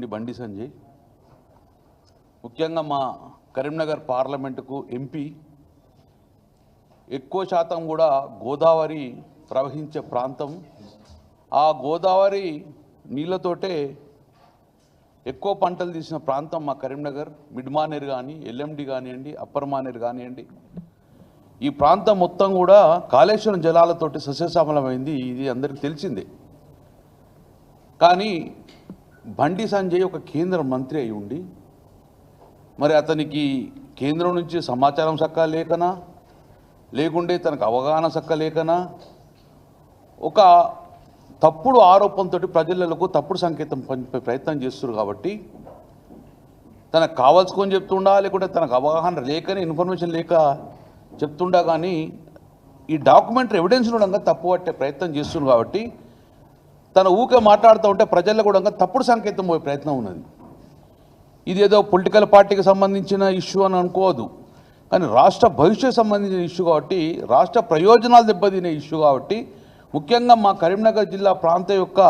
బండి సంజయ్ ముఖ్యంగా మా కరీంనగర్ పార్లమెంటుకు ఎంపీ ఎక్కువ శాతం కూడా గోదావరి ప్రవహించే ప్రాంతం. ఆ గోదావరి నీళ్ళతోటే ఎక్కువ పంటలు తీసిన ప్రాంతం మా కరీంనగర్. మిడ్ మానేరు కానీ, ఎల్ఎండి కానివ్వండి, అప్పర్ మానేరు కానివ్వండి, ఈ ప్రాంతం మొత్తం కూడా కాళేశ్వరం జలాలతోటి సస్యశ్యామలమైంది. ఇది అందరికీ తెలిసిందే. కానీ బండి సంజయ్ ఒక కేంద్ర మంత్రి అయి ఉండి మరి అతనికి కేంద్రం నుంచి సమాచారం సక్క లేకనా, లేకుంటే తనకు అవగాహన సక్క లేకనా, ఒక తప్పుడు ఆరోపణతో ప్రజలకు తప్పుడు సంకేతం పంపే ప్రయత్నం చేస్తున్నారు. కాబట్టి తనకు కావాల్సుకొని చెప్తుండా, లేకుంటే తనకు అవగాహన లేకనే, ఇన్ఫర్మేషన్ లేక చెప్తుండా, కానీ ఈ డాక్యుమెంటరీ ఎవిడెన్స్ కూడా తప్పు పట్టే ప్రయత్నం చేస్తున్నారు. కాబట్టి తన ఊకే మాట్లాడుతూ ఉంటే ప్రజల్లో కూడా తప్పుడు సంకేతం పోయే ప్రయత్నం ఉన్నది. ఇది ఏదో పొలిటికల్ పార్టీకి సంబంధించిన ఇష్యూ అని అనుకోవద్దు, కానీ రాష్ట్ర భవిష్యత్తు సంబంధించిన ఇష్యూ కాబట్టి, రాష్ట్ర ప్రయోజనాలు దెబ్బతినే ఇష్యూ కాబట్టి, ముఖ్యంగా మా కరీంనగర్ జిల్లా ప్రాంతం యొక్క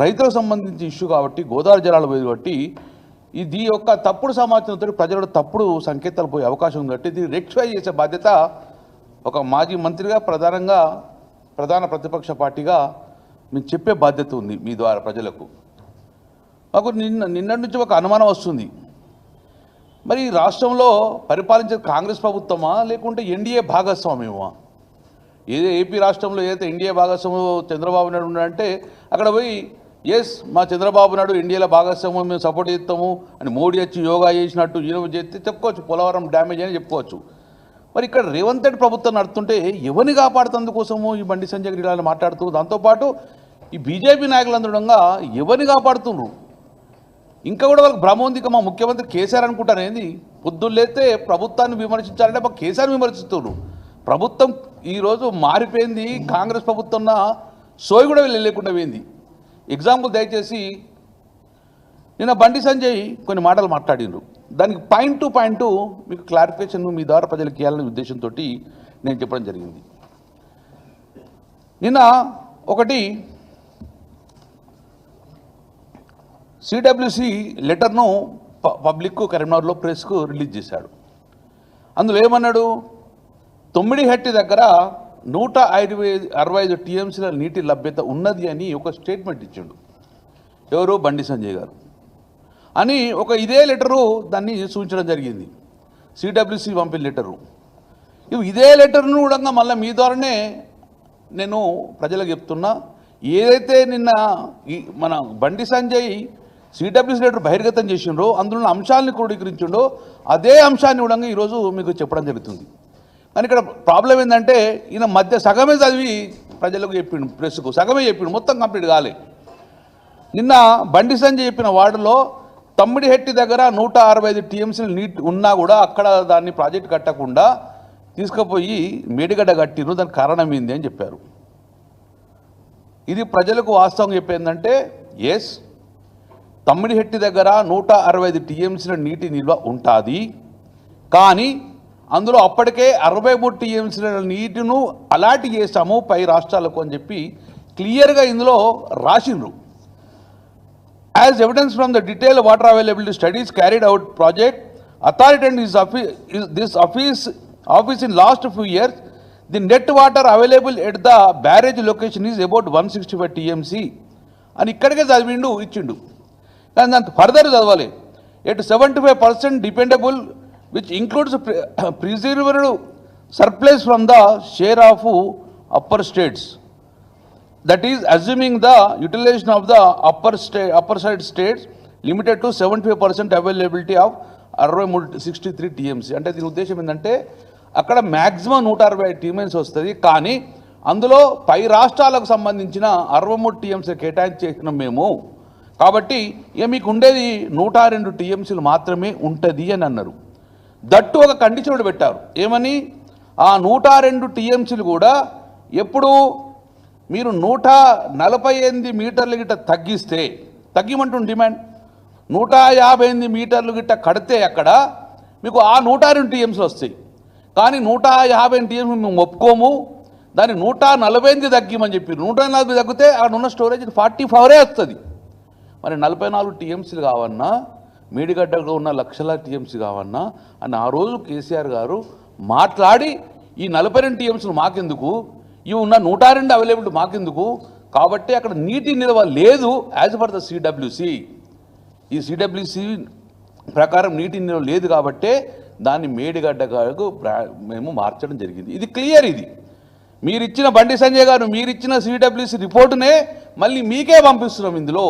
రైతులకు సంబంధించిన ఇష్యూ కాబట్టి, గోదావరి జలాలు పోయి కాబట్టి, ఇది యొక్క తప్పుడు సమాచారంతో ప్రజలకు తప్పుడు సంకేతాలు పోయే అవకాశం ఉంది. కాబట్టి ఇది రెక్టిఫై చేసే బాధ్యత ఒక మాజీ మంత్రిగా, ప్రధాన ప్రతిపక్ష పార్టీగా మేము చెప్పే బాధ్యత ఉంది మీ ద్వారా ప్రజలకు. మాకు నిన్నటి నుంచి ఒక అనుమానం వస్తుంది. మరి రాష్ట్రంలో పరిపాలించే కాంగ్రెస్ ప్రభుత్వమా, లేకుంటే ఎన్డీఏ భాగస్వామ్యమా? ఏపీ రాష్ట్రంలో ఏదైతే ఎన్డీఏ భాగస్వామ్యం చంద్రబాబు నాయుడు ఉన్నాడంటే అక్కడ పోయి ఎస్ మా చంద్రబాబు నాయుడు ఎన్డీఏలో భాగస్వామ్యం మేము సపోర్ట్ చేస్తాము అని మోడీ వచ్చి యోగా చేసినట్టు చేస్తే చెప్పుకోవచ్చు, పోలవరం డ్యామేజ్ అని చెప్పుకోవచ్చు. మరి ఇక్కడ రేవంత్ రెడ్డి ప్రభుత్వం నడుతుంటే ఎవరిని కాపాడుతందుకోసము ఈ బండి సంజయ్ ఇలా మాట్లాడుతూ, దాంతోపాటు ఈ బీజేపీ నాయకులందరూ ఎవరిని కాపాడుతున్నారు? ఇంకా కూడా వాళ్ళకి భ్రమ ఉంది. మా ముఖ్యమంత్రి కేసీఆర్ అనుకుంటారు ఏంది? పొద్దున్నైతే ప్రభుత్వాన్ని విమర్శించాలంటే మా కేసీఆర్ విమర్శిస్తున్నారు. ప్రభుత్వం ఈరోజు మారిపోయింది. కాంగ్రెస్ ప్రభుత్వం సోయి కూడా లేకుండా పోయింది. ఎగ్జాంపుల్ దయచేసి నిన్న బండి సంజయ్ కొన్ని మాటలు మాట్లాడినారు. దానికి పాయింట్ టు పాయింట్ మీకు క్లారిఫికేషన్ మీ ద్వారా ప్రజలకు ఇవ్వాలనే ఉద్దేశంతో నేను చెప్పడం జరిగింది. నిన్న ఒకటి సిడబ్ల్యూసి లెటర్ను పబ్లిక్ కరీంనగర్లో ప్రెస్కు రిలీజ్ చేశాడు. అందులో ఏమన్నాడు? తొమ్మిడిహట్టి దగ్గర 165 టీఎంసీల నీటి లభ్యత ఉన్నది అని ఒక స్టేట్మెంట్ ఇచ్చిండు. ఎవరు? బండి సంజయ్ గారు అని ఒక ఇదే లెటరు దాన్ని సూచించడం జరిగింది. సిడబ్ల్యూసి పంపిన లెటరు. ఇదే లెటర్ను కూడా మళ్ళీ మీ ద్వారానే నేను ప్రజలకు చెప్తున్నా. ఏదైతే నిన్న మన బండి సంజయ్ సిడబ్ల్యూసి లెటర్ బహిర్గతం చేసిండ్రో, అందులో అంశాలను క్రోడీకరించిండో, అదే అంశాన్ని కూడా ఈరోజు మీకు చెప్పడం జరుగుతుంది. కానీ ఇక్కడ ప్రాబ్లం ఏంటంటే ఈయన మధ్య సగమే చదివి ప్రజలకు చెప్పిండు, ప్రెస్కు సగమే చెప్పిండు, మొత్తం కంప్లీట్ కాలే. నిన్న బండి సంజయ్ చెప్పిన వార్డులో తమ్మిడిహెట్టి దగ్గర 165 టీఎంసీలు నీటి ఉన్నా కూడా అక్కడ దాన్ని ప్రాజెక్టు కట్టకుండా తీసుకుపోయి మేడిగడ్డ కట్టిను, దానికి కారణం ఏంది అని చెప్పారు. ఇది ప్రజలకు వాస్తవం చెప్పేందంటే ఎస్, తమ్మిడిహెట్టి దగ్గర 165 టీఎంసీల నీటి నిల్వ ఉంటుంది, కానీ అందులో అప్పటికే 63 టీఎంసీల నీటిను అలాట్ చేస్తాము పై రాష్ట్రాలకు అని చెప్పి క్లియర్గా ఇందులో రాసిండ్రు. As evidence from the detailed water availability studies carried out project authority and this office in last few years, the net water available at the barrage location is about 165 TMC అని ఇక్కడికే చదివిండు ఇచ్చిండు. కానీ దాంతో ఫర్దర్ చదవాలి. at 75% dependable which includes preserved surplus from the share of upper states. That is assuming the utilization of the upper side states limited to 75% availability of 63 TMC. అంటే దీని ఉద్దేశం ఏంటంటే అక్కడ మ్యాక్సిమం 160 టీఎంసీ వస్తుంది, కానీ అందులో పై రాష్ట్రాలకు సంబంధించిన 63 టీఎంసీ కేటాయించేసినాం మేము. కాబట్టి ఇక మీకు ఉండేది 102 టీఎంసీలు మాత్రమే ఉంటుంది అని అన్నారు. దట్టు ఒక కండిషన్ పెట్టారు. ఏమని? ఆ 102 టీఎంసీలు కూడా ఎప్పుడు మీరు 148 మీటర్లు గిట్ట తగ్గిమంటుంది డిమాండ్, 158 మీటర్లు గిట్ట కడితే అక్కడ మీకు ఆ 102 టీఎంసీలు వస్తాయి. కానీ 158 టీఎంసీ మేము ఒప్పుకోము, దాన్ని 148 తగ్గిమని చెప్పి 140 తగ్గితే అక్కడ ఉన్న స్టోరేజ్ 44 వస్తుంది. మరి 44 టీఎంసీలు కావన్నా మేడిగడ్డలో ఉన్న లక్షల టీఎంసీ కావన్నా అని ఆ రోజు కేసీఆర్ గారు మాట్లాడి ఈ 42 టీఎంసీలు మాకెందుకు, ఇవి ఉన్న 102 అవైలబిలిటీ మాకెందుకు, కాబట్టి అక్కడ నీటి నిల్వ లేదు యాజ్ పర్ ద సిడబ్ల్యూసి. ఈ సిడబ్ల్యూసి ప్రకారం నీటి నిల్వ లేదు కాబట్టే దాన్ని మేడిగడ్డకు మేము మార్చడం జరిగింది. ఇది క్లియర్. ఇది మీరిచ్చిన బండి సంజయ్ గారు మీరిచ్చిన సిడబ్ల్యూసి రిపోర్టునే మళ్ళీ మీకే పంపిస్తున్నాం. ఇందులో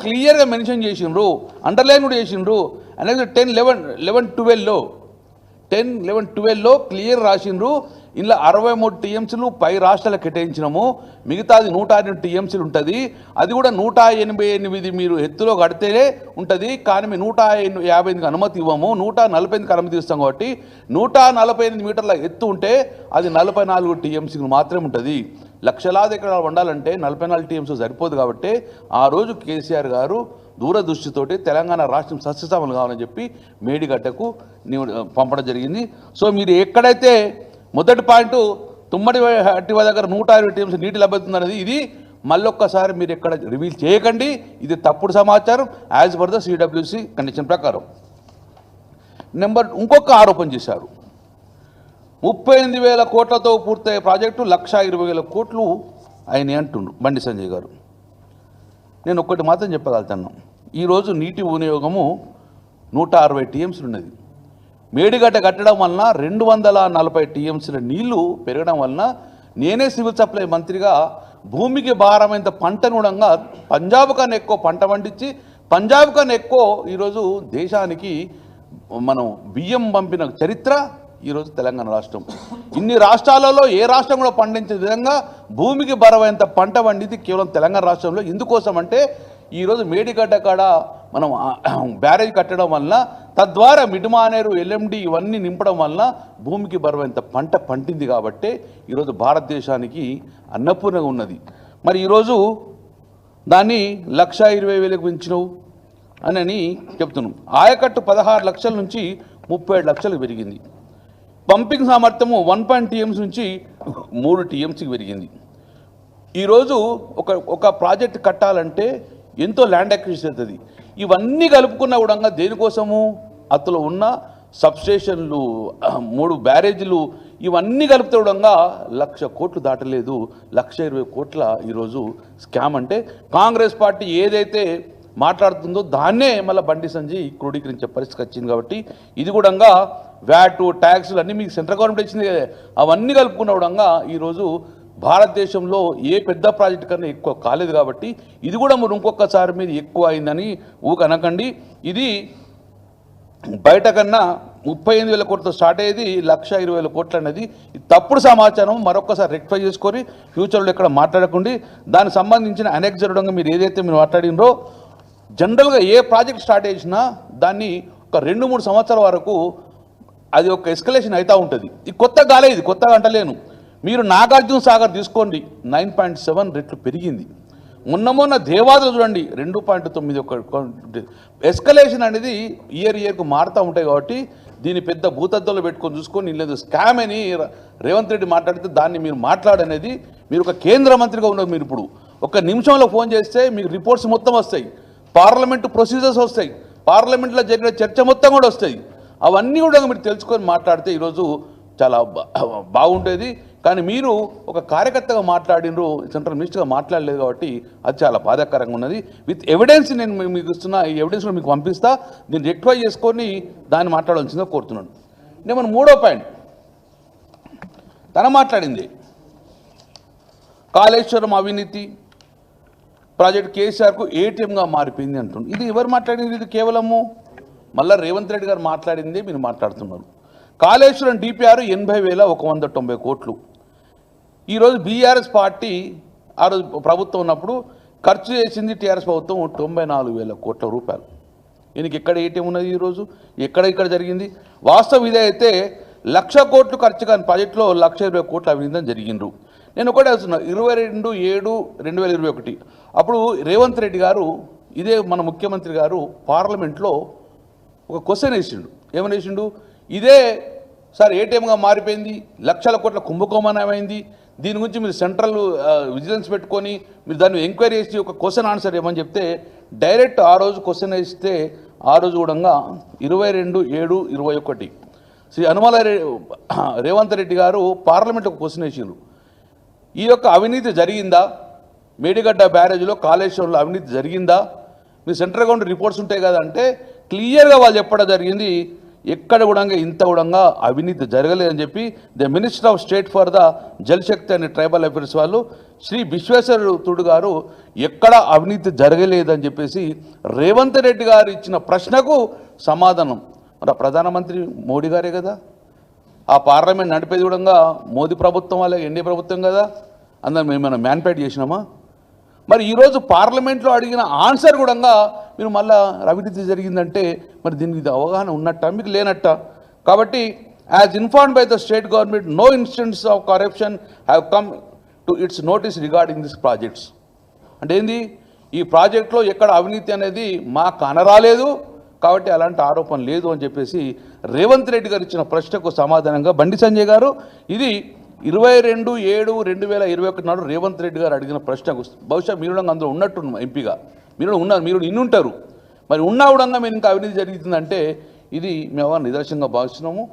క్లియర్గా మెన్షన్ చేసిండ్రు, అండర్లైన్ కూడా చేసిండ్రు. అనేది 10-11-12లో క్లియర్ రాసిండ్రు. ఇలా 63 టీఎంసీలు పై రాష్ట్రాలకు కేటాయించినాము, మిగతాది 102 టీఎంసీలు ఉంటుంది. అది కూడా 188 మీరు ఎత్తులో కడితేనే ఉంటుంది, కానీ మేము 158కి అనుమతి ఇవ్వము, 145కి అనుమతి ఇస్తాం. కాబట్టి 148 మీటర్ల ఎత్తు ఉంటే అది 44 టీఎంసీలు మాత్రమే ఉంటుంది. లక్షలాది ఎకరాలు వండాలంటే 44 టీఎంసీ సరిపోదు. కాబట్టి ఆ రోజు కేసీఆర్ గారు దూరదృష్టితోటి తెలంగాణ రాష్ట్రం సస్యశ్యామలు కావాలని చెప్పి మేడిగడ్డకు పంపడం జరిగింది. సో మీరు ఎక్కడైతే మొదటి పాయింట్ తుమ్మడి హట్టివ దగ్గర 120 టీఎంసీ నీటి లభ్యతుందనేది, ఇది మళ్ళొక్కసారి మీరు ఎక్కడ రివీల్ చేయకండి. ఇది తప్పుడు సమాచారం as per the CWC condition ప్రకారం. ఇంకొక ఆరోపణ చేశారు, 38,000 కోట్లతో పూర్తయ్యే ప్రాజెక్టు 1,20,000 కోట్లు ఆయన అంటుండ్రు బండి సంజయ్ గారు. నేను ఒక్కటి మాత్రం చెప్పగలుగుతాను, ఈరోజు నీటి వినియోగము 160 టీఎంసీలు ఉన్నది. మేడిగడ్డ కట్టడం వలన 240 టీఎంసీల నీళ్లు పెరగడం వలన నేనే సివిల్ సప్లై మంత్రిగా భూమికి భారమైనంత పంటను కూడా పంజాబ్ కన్నా ఎక్కువ పంట పండించి పంజాబ్ కన్నా ఎక్కువ ఈరోజు దేశానికి మనం బియ్యం పంపిన చరిత్ర ఈరోజు తెలంగాణ రాష్ట్రం. ఇన్ని రాష్ట్రాలలో ఏ రాష్ట్రం కూడా పండించే విధంగా భూమికి బరవైనంత పంట పండింది కేవలం తెలంగాణ రాష్ట్రంలో. ఎందుకోసం అంటే ఈరోజు మేడిగడ్డ కాడ మనం బ్యారేజ్ కట్టడం వలన, తద్వారా మిడ్మానేరు ఎల్ఎండి ఇవన్నీ నింపడం వలన భూమికి బరువైనంత పంట పండింది. కాబట్టి ఈరోజు భారతదేశానికి అన్నపూర్ణగా ఉన్నది. మరి ఈరోజు దాన్ని 1,20,000కు పెంచినవు అని చెప్తున్నాం. ఆయకట్టు 16 లక్షల నుంచి 37 లక్షలకు పెరిగింది. పంపింగ్ సామర్థ్యము 1 టీఎంసీ నుంచి 3 టీఎంసీకి పెరిగింది. ఈరోజు ఒక ప్రాజెక్ట్ కట్టాలంటే ఎంతో ల్యాండ్ అక్విజిషన్ అవుతుంది. ఇవన్నీ కలుపుకున్న కూడా దేనికోసము, అతలో ఉన్న సబ్స్టేషన్లు, 3 బ్యారేజీలు, ఇవన్నీ కలిపితే కూడా 1,00,000 కోట్లు దాటలేదు. 1,20,000 కోట్ల ఈరోజు స్కామ్. అంటే కాంగ్రెస్ పార్టీ ఏదైతే మాట్లాడుతుందో దాన్నే మళ్ళీ బండి సంజయ్ క్రోడీకరించే పరిస్థితి వచ్చింది. కాబట్టి ఇది కూడా వ్యాట్, ట్యాక్సులు అన్నీ మీకు సెంట్రల్ గవర్నమెంట్ ఇచ్చింది కదా, అవన్నీ కలుపుకున్న కూడా ఈరోజు భారతదేశంలో ఏ పెద్ద ప్రాజెక్టు కన్నా ఎక్కువ కాలేదు. కాబట్టి ఇది కూడా మీరు ఇంకొకసారి మీద ఎక్కువ అయిందని ఊకనకండి. ఇది బయట కన్నా 38,000 కోట్లతో స్టార్ట్ అయ్యేది 1,20,000 కోట్లు అనేది తప్పుడు సమాచారం. మరొకసారి రెక్టిఫై చేసుకొని ఫ్యూచర్లో ఎక్కడ మాట్లాడకండి. దానికి సంబంధించిన అనెక్సర్డంగా మీరు ఏదైతే మీరు మాట్లాడినరో, జనరల్గా ఏ ప్రాజెక్ట్ స్టార్ట్ చేసినా దాన్ని ఒక 2-3 సంవత్సరాల వరకు అది ఒక ఎస్కలేషన్ అవుతూ ఉంటుంది. ఇది కొత్తగా కాలే, ఇది కొత్తగా అంటలేను. మీరు నాగార్జున సాగర్ తీసుకోండి, 9.7 రెట్లు పెరిగింది. మొన్న దేవాదులు చూడండి 2.91. ఎస్కలేషన్ అనేది ఇయర్కు మారుతూ ఉంటాయి. కాబట్టి దీన్ని పెద్ద భూతత్వంలో పెట్టుకొని చూసుకొని లేదు స్కామ్ అని రేవంత్ రెడ్డి మాట్లాడితే దాన్ని మీరు మాట్లాడనేది, మీరు ఒక కేంద్ర మంత్రిగా ఉన్నారు. మీరు ఇప్పుడు ఒక నిమిషంలో ఫోన్ చేస్తే మీకు రిపోర్ట్స్ మొత్తం వస్తాయి, పార్లమెంటు ప్రొసీజర్స్ వస్తాయి, పార్లమెంట్లో జరిగిన చర్చ మొత్తం కూడా వస్తాయి. అవన్నీ కూడా మీరు తెలుసుకొని మాట్లాడితే ఈరోజు చాలా బాగుంటుంది. కానీ మీరు ఒక కార్యకర్తగా మాట్లాడినరు, సెంట్రల్ మినిస్టర్గా మాట్లాడలేదు. కాబట్టి అది చాలా బాధాకరంగా ఉన్నది. విత్ ఎవిడెన్స్ నేను మీకు ఇస్తున్నా, ఈ ఎవిడెన్స్ మీకు పంపిస్తా, దీన్ని రెక్టిఫై చేసుకొని దాన్ని మాట్లాడాల్సిందిగా కోరుతున్నాను. నేను మన 3వ పాయింట్ తన మాట్లాడింది, కాళేశ్వరం అవినీతి ప్రాజెక్ట్ కేసీఆర్కు ఏటీఎంగా మారిపోయింది అంటుంది. ఇది ఎవరు మాట్లాడింది? ఇది కేవలము మళ్ళీ రేవంత్ రెడ్డి గారు మాట్లాడిందే మీరు మాట్లాడుతున్నారు. కాళేశ్వరం డిపిఆర్ 80,190 కోట్లు. ఈరోజు బీఆర్ఎస్ పార్టీ ఆ రోజు ప్రభుత్వం ఉన్నప్పుడు ఖర్చు చేసింది టీఆర్ఎస్ ప్రభుత్వం 94,000 కోట్ల రూపాయలు. ఈయనకి ఎక్కడ ఏటీఎం ఉన్నది? ఈరోజు ఇక్కడ జరిగింది. వాస్తవం ఇదే అయితే 1,00,000 కోట్లు ఖర్చు కాని ప్రాజెక్టులో 1,20,000 కోట్లు అవినీతి జరిగిండ్రు. నేను ఒకటే వస్తున్నా, 22/7/2021 అప్పుడు రేవంత్ రెడ్డి గారు, ఇదే మన ముఖ్యమంత్రి గారు పార్లమెంట్లో ఒక క్వశ్చన్ వేసిండు. ఏమని వేసిండు? ఇదే సార్ ఏటీఎంగా మారిపోయింది, 1,00,000 కోట్ల కుంభకోణం అయింది, దీని గురించి మీరు సెంట్రల్ విజిలెన్స్ పెట్టుకొని మీరు దాన్ని ఎంక్వైరీ చేసి ఒక క్వశ్చన్ ఆన్సర్ ఏమని చెప్తే డైరెక్ట్ ఆ రోజు క్వశ్చన్ ఇస్తే ఆ రోజు కూడా 22/7/21 శ్రీ అనుమల రేవంత్ రెడ్డి గారు పార్లమెంట్లో ఒక క్వశ్చన్ వేసారు. ఈ యొక్క అవినీతి జరిగిందా, మేడిగడ్డ బ్యారేజ్లో కాళేశ్వరంలో అవినీతి జరిగిందా, మీ సెంట్రల్ గవర్నమెంట్ రిపోర్ట్స్ ఉంటాయి కదా అంటే క్లియర్గా వాళ్ళు చెప్పడం జరిగింది, ఎక్కడ కూడా ఇంత కూడా అవినీతి జరగలేదని చెప్పి the minister of state for the Jal Shakti and tribal affairs వాళ్ళు శ్రీ విశ్వేశ్వరుడు గారు ఎక్కడ అవినీతి జరగలేదని చెప్పేసి రేవంత్ రెడ్డి గారు ఇచ్చిన ప్రశ్నకు సమాధానం మరి ప్రధానమంత్రి మోడీ గారే కదా, ఆ పార్లమెంట్ నడిపేది కూడా మోదీ ప్రభుత్వం వాళ్ళే, ఎన్డీఏ ప్రభుత్వం కదా, అందరం మేమైనా మ్యాన్పేట్ చేసినామా? మరి ఈరోజు పార్లమెంట్లో అడిగిన ఆన్సర్ కూడా మీరు మళ్ళీ అవినీతి జరిగిందంటే మరి దీనికి ఇది అవగాహన ఉన్నట్ట మీకు లేనట్ట? కాబట్టి as informed by the state government no instance of corruption have come to its notice regarding this projects. అంటే ఏంది, ఈ ప్రాజెక్ట్లో ఎక్కడ అవినీతి అనేది మాకు కనరాలేదు కాబట్టి అలాంటి ఆరోపణ లేదు అని చెప్పేసి రేవంత్ రెడ్డి గారు ఇచ్చిన ప్రశ్నకు సమాధానంగా బండి సంజయ్ గారు ఇది 22/7/2021 నాడు రేవంత్ రెడ్డి గారు అడిగిన ప్రశ్నకు బహుశా మీరు అందులో ఉన్నట్టు ఎంపీగా మీరు ఉన్నారు, మీరు ఇన్నుంటారు, మరి ఉన్నా కూడా మేము ఇంకా అవినీతి జరుగుతుందంటే ఇది మేము నిదర్శనంగా భావిస్తున్నాము.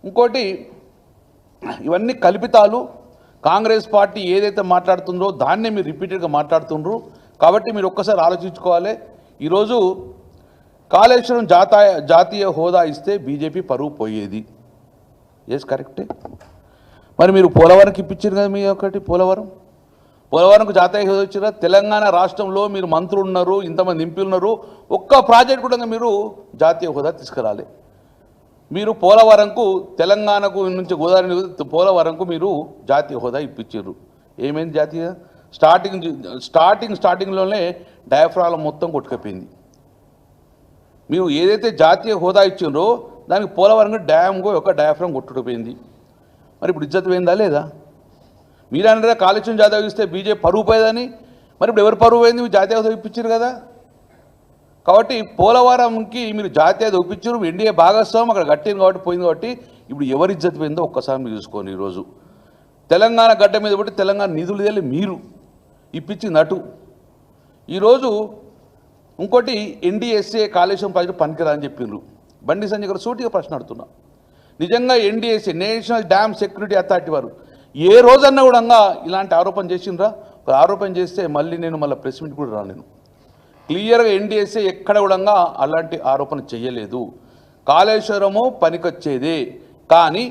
ఇంకోటి ఇవన్నీ కల్పితాలు, కాంగ్రెస్ పార్టీ ఏదైతే మాట్లాడుతుందో దాన్నే మీరు రిపీటెడ్గా మాట్లాడుతుండ్రు. కాబట్టి మీరు ఒక్కసారి ఆలోచించుకోవాలి. ఈరోజు కాళేశ్వరం జాతీయ హోదా ఇస్తే బీజేపీ పరువు పోయేది, ఎస్ కరెక్టే. మరి మీరు పోలవరంకి ఇప్పించారు కదా, మీ ఒకటి పోలవరంకు జాతీయ హోదా ఇచ్చారా? తెలంగాణ రాష్ట్రంలో మీరు మంత్రులు ఉన్నారు, ఇంతమంది ఎంపీలు ఉన్నారు, ఒక్క ప్రాజెక్ట్ కూడా మీరు జాతీయ హోదా తీసుకురాలి. మీరు పోలవరంకు తెలంగాణకు నుంచి గోదావరి పోలవరంకు మీరు జాతీయ హోదా ఇప్పించారు. ఏమైంది జాతీయ? స్టార్టింగ్లోనే డయాఫ్రామ్ మొత్తం కొట్టుకపోయింది. మీరు ఏదైతే జాతీయ హోదా ఇచ్చిండ్రో దానికి పోలవరంగా డ్యామ్కు ఒక డయాఫ్రామ్ కొట్టుకుపోయింది. మరి ఇప్పుడు ఇజ్జత్ పోయిందా లేదా? మీరు అన్నారా కాళేశ్వరం జాతీయ ఇస్తే బీజేపీ పరువు పోయేదని, మరి ఇప్పుడు ఎవరు పరువు పోయింది? మీరు జాతీయ హోదా ఇప్పించారు కదా. కాబట్టి పోలవరంకి మీరు జాతీయ హోదా ఇప్పించారు, ఎన్డీఏ భాగస్వామ్యం అక్కడ కట్టింది కాబట్టి పోయింది. కాబట్టి ఇప్పుడు ఎవరి ఇజ్జత్ పోయిందో ఒక్కసారి మీరు చూసుకోండి. ఈరోజు తెలంగాణ గడ్డ మీద బట్టి తెలంగాణ నిధులు తెలియ మీరు ఇప్పించినట్టు ఈరోజు ఇంకోటి ఎన్డీఎస్ఏ కాళేశ్వరం ప్రాజెక్టు పనికిరా అని చెప్పిండ్రు. బండి సంజయ్ గారు సూటిగా ప్రశ్న అడుగుతున్నా, నిజంగా NDSA national dam security authority వారు ఏ రోజన్నా కూడా ఇలాంటి ఆరోపణ చేసిండ్రా? ఒక ఆరోపణ చేస్తే మళ్ళీ నేను ప్రెస్ మీట్ కూడా రాను. క్లియర్గా ఎన్డీఎస్ఏ ఎక్కడ కూడా అలాంటి ఆరోపణ చేయలేదు. కాళేశ్వరము పనికొచ్చేదే, కానీ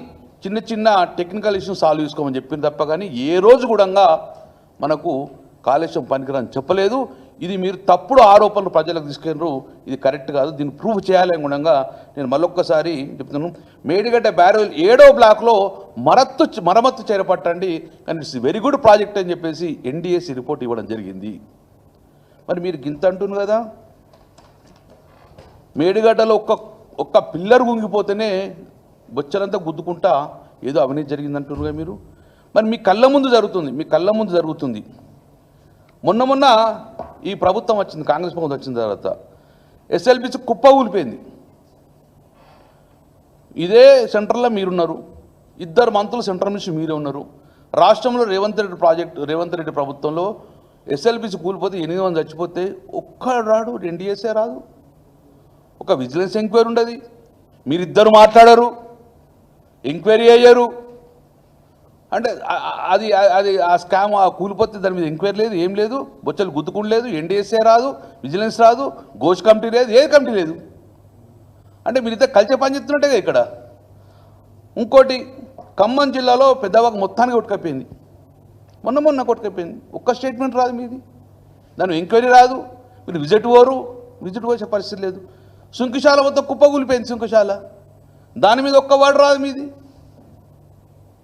చిన్న చిన్న టెక్నికల్ ఇష్యూస్ సాల్వ్ చేసుకోమని చెప్పింది తప్ప కానీ ఏ రోజు కూడా మనకు కాళేశ్వరం పనికిరాని చెప్పలేదు. ఇది మీరు తప్పుడు ఆరోపణలు ప్రజలకు తీసుకెళ్ళరు, ఇది కరెక్ట్ కాదు, దీన్ని ప్రూవ్ చేయాలని గుణంగా నేను మళ్ళొక్కసారి చెప్తున్నాను. మేడిగడ్డ బ్యారేజ్ 7వ బ్లాక్లో మరమ్మత్తు చేపట్టండి, కానీ ఇట్స్ వెరీ గుడ్ ప్రాజెక్ట్ అని చెప్పేసి ఎన్డీఎస్సీ రిపోర్ట్ ఇవ్వడం జరిగింది. మరి మీరు గింత అంటున్నారు కదా, మేడిగడ్డలో ఒక్క పిల్లర్ గుంగిపోతేనే బొచ్చరంతా గుద్దుకుంటా ఏదో అవినీతి జరిగిందంటున్నారు కదా మీరు. మరి మీ కళ్ళ ముందు జరుగుతుంది. మొన్న ఈ ప్రభుత్వం వచ్చింది, కాంగ్రెస్ ప్రభుత్వం వచ్చిన తర్వాత ఎస్ఎల్బిసి కుప్ప ఊలిపోయింది. ఇదే సెంట్రల్లో మీరున్నారు, 2 మంత్రులు సెంట్రల్ మినిస్టర్ మీరే ఉన్నారు. రాష్ట్రంలో రేవంత్ రెడ్డి ప్రభుత్వంలో ఎస్ఎల్బిసి కూలిపోతే 8 మంది చచ్చిపోతే ఒక్కడు రాడు, ఎన్డీఎస్ఏ రాదు, ఒక విజిలెన్స్ ఎంక్వైరీ ఉండదు, మీరిద్దరు మాట్లాడారు, ఎంక్వైరీ అయ్యారు. అంటే అది అది ఆ స్కామ్ కూలిపోతే దాని మీద ఎంక్వైరీ లేదు, ఏం లేదు, బొచ్చలు గుద్దుకుండా లేదు, ఎన్డీఎస్ఏ రాదు, విజిలెన్స్ రాదు, ఘోష్ కమిటీ లేదు, ఏ కమిటీ లేదు. అంటే మీరిద్దరు కలిసే పని చెప్తున్నట్టుగా ఇక్కడ. ఇంకోటి ఖమ్మం జిల్లాలో పెద్దవాకు మొత్తానికి కొట్టుకపోయింది, మొన్న కొట్టుకపోయింది, ఒక్క స్టేట్మెంట్ రాదు మీది, దాని ఎంక్వైరీ రాదు, మీరు విజిట్ పోసే పరిస్థితి లేదు. సుంకిశాల మొత్తం కుప్ప కూలిపోయింది, సుంకిశాల, దాని మీద ఒక్క వాడు రాదు మీది,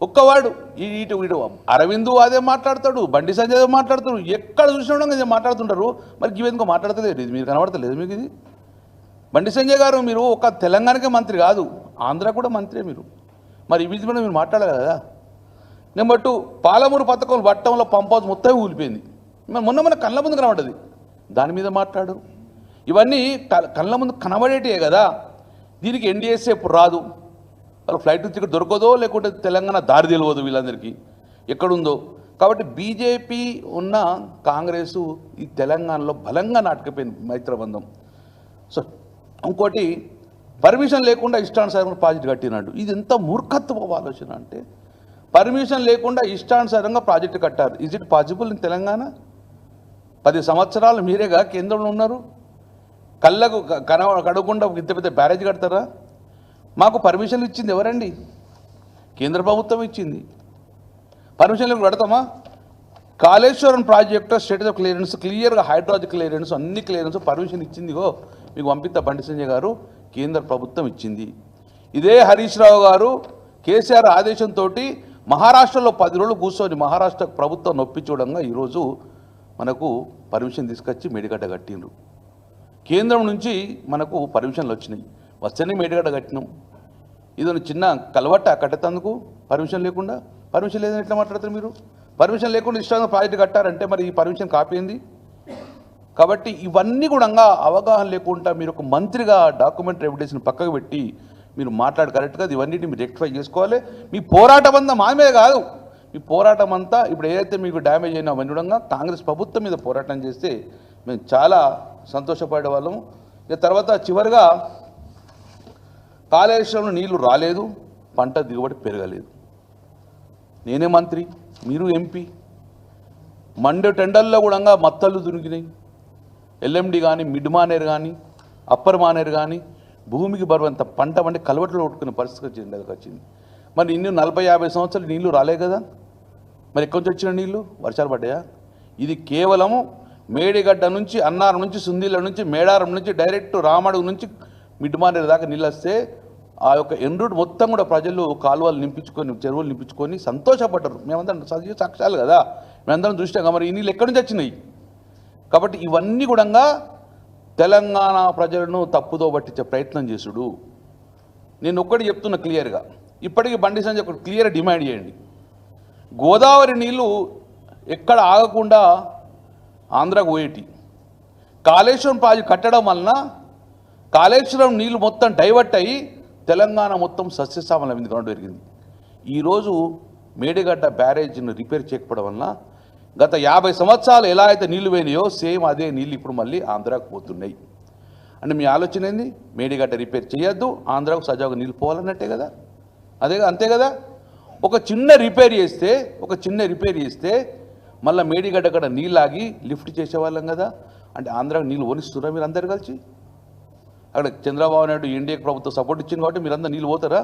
ఒక్కవాడు. ఇటు అరవింద్ అదే మాట్లాడతాడు, బండి సంజయ్ మాట్లాడతాడు, ఎక్కడ చూసినా ఇదే మాట్లాడుతుంటారు. మరి ఇవెందుకో మాట్లాడతలేదు, ఇది మీరు కనబడతలేదు మీకు. ఇది బండి సంజయ్ గారు మీరు ఒక తెలంగాణకే మంత్రి కాదు, ఆంధ్ర కూడా మంత్రే మీరు. మరి ఇవి కూడా మీరు మాట్లాడాలి కదా. నెంబర్ 2 పాలమూరు పథకం వట్టంలో పంప్ హౌస్ మొత్తం ఊలిపోయింది, మొన్న కళ్ళ ముందు కనబడ్డది, దాని మీద మాట్లాడు. ఇవన్నీ కళ్ళ ముందు కనబడేటివే కదా. దీనికి ఎన్డీఎస్ఏ ఇప్పుడు రాదు, వాళ్ళ ఫ్లైట్ టికెట్ దొరకదో, లేకుంటే తెలంగాణ దారి తెలియదు వీళ్ళందరికీ. ఎక్కడుందో. కాబట్టి బీజేపీ ఉన్న కాంగ్రెస్ ఈ తెలంగాణలో బలంగా నాటకపోయింది మైత్రబంధం. సో ఇంకోటి పర్మిషన్ లేకుండా ఇష్టానుసారంగా ప్రాజెక్ట్ కట్టినాడు. ఇది ఎంత మూర్ఖత్వపు ఆలోచన అంటే, పర్మిషన్ లేకుండా ఇష్టానుసారంగా ప్రాజెక్టు కట్టారు. Is it possible in Telangana? 10 సంవత్సరాలు మీరేగా కేంద్రంలో ఉన్నారు. కళ్ళకు కడగకుండా ఇంత పెద్ద బ్యారేజ్ కడతారా? మాకు పర్మిషన్లు ఇచ్చింది ఎవరండి? కేంద్ర ప్రభుత్వం ఇచ్చింది. పర్మిషన్లు కడతామా? Kaleshwaram project status of clearance క్లియర్గా హైడ్రాలజిక్ క్లియరెన్స్ అన్ని క్లియరెన్స్ పర్మిషన్ ఇచ్చిందిగో మీకు పంపిస్తా బండి సంజయ్ గారు, కేంద్ర ప్రభుత్వం ఇచ్చింది. ఇదే హరీష్ రావు గారు కేసీఆర్ ఆదేశంతో మహారాష్ట్రలో 10 రోజులు కూర్చొని మహారాష్ట్ర ప్రభుత్వం నొప్పించడంగా ఈరోజు మనకు పర్మిషన్ తీసుకొచ్చి మేడిగడ్డ కట్టిండ్రు. కేంద్రం నుంచి మనకు పర్మిషన్లు వచ్చినాయి, వస్తేనే మేడిగడ్డ కట్టినాం. ఇది చిన్న కలవట్ట కట్టేందుకు పర్మిషన్ లేకుండా. పర్మిషన్ లేదని ఎట్లా మాట్లాడతారు మీరు? పర్మిషన్ లేకుండా ఇష్టంగా ప్రాజెక్టు కట్టారంటే మరి ఈ పర్మిషన్ కాపీ ఏంది? కాబట్టి ఇవన్నీ కూడా అవగాహన లేకుండా మీరు ఒక మంత్రిగా డాక్యుమెంటరీ ఎవిడెన్స్ని పక్కకు పెట్టి మీరు మాట్లాడి కరెక్ట్గా ఇవన్నిటిని మీరు రెక్టిఫై చేసుకోవాలి. మీ పోరాటం అంతా మా మీద కాదు, మీ పోరాటం అంతా ఇప్పుడు ఏదైతే మీకు డ్యామేజ్ అయినా అవన్నీ కాంగ్రెస్ ప్రభుత్వం మీద పోరాటం చేస్తే మేము చాలా సంతోషపడే వాళ్ళము. ఇక తర్వాత చివరిగా కాళేశ్వరంలో నీళ్లు రాలేదు, పంట దిగుబడి పెరగలేదు. నేనే మంత్రి, మీరు ఎంపీ. మండే టెండర్లో కూడా మత్తళ్ళు దునికినాయి. ఎల్ఎండి కానీ, మిడ్ మానేరు కానీ, అప్పర్ మానేరు కానీ భూమికి బరువంత పంట వంటి కలవట్లో కొట్టుకునే పరిస్థితి వచ్చింది. మరి ఇన్ని 40-50 సంవత్సరాలు నీళ్లు రాలే కదా, మరి ఎక్కడి నుంచి వచ్చిన నీళ్లు? వర్షాలు పడ్డాయా? ఇది కేవలము మేడిగడ్డ నుంచి, అన్నారం నుంచి, సుందీల నుంచి, మేడారం నుంచి డైరెక్ట్ రామడుగు నుంచి మిడ్ మానేరు దాకా నీళ్ళు వస్తే ఆ యొక్క ఎండ్రూట్ మొత్తం కూడా ప్రజలు కాలువలు నింపించుకొని, చెరువులు నింపించుకొని సంతోషపడ్డారు. మేమందరం సజీవ సాక్ష్యాలు కదా, మేమందరం చూసినాం. మరి ఈ నీళ్ళు ఎక్కడి నుంచి వచ్చినాయి? కాబట్టి ఇవన్నీ కూడా తెలంగాణ ప్రజలను తప్పుదో పట్టించే ప్రయత్నం చేసుడు. నేను ఒక్కటి చెప్తున్నా క్లియర్గా, ఇప్పటికీ బండి సంజయ్ ఒక క్లియర్ డిమాండ్ చేయండి. గోదావరి నీళ్ళు ఎక్కడ ఆగకుండా ఆంధ్రాకు పోయేటి. కాళేశ్వరం ప్రాజెక్టు కట్టడం వలన కాళేశ్వరం నీళ్ళు మొత్తం డైవర్ట్ అయ్యి తెలంగాణ మొత్తం సస్యశ్యామలం గ్రౌండ్ పెరిగింది. ఈరోజు మేడిగడ్డ బ్యారేజ్ను రిపేర్ చేయకపోవడం వలన గత 50 సంవత్సరాలు ఎలా అయితే నీళ్లు పోయినాయో సేమ్ అదే నీళ్ళు ఇప్పుడు మళ్ళీ ఆంధ్రాకు పోతున్నాయి. అంటే మీ ఆలోచన ఏంది? మేడిగడ్డ రిపేర్ చేయొద్దు, ఆంధ్రాకు సజావుగా నీళ్ళు పోవాలన్నట్టే కదా, అంతే కదా. ఒక చిన్న రిపేర్ చేస్తే మళ్ళీ మేడిగడ్డ కడ నీళ్ళు ఆగి లిఫ్ట్ చేసేవాళ్ళం కదా. అంటే ఆంధ్రాకు నీళ్ళు ఓనిస్తున్నారా మీరు అందరు కలిసి? అక్కడ చంద్రబాబు నాయుడు ఎన్డీఏ ప్రభుత్వం సపోర్ట్ ఇచ్చింది కాబట్టి మీరు అందరూ నీళ్ళు పోతారా?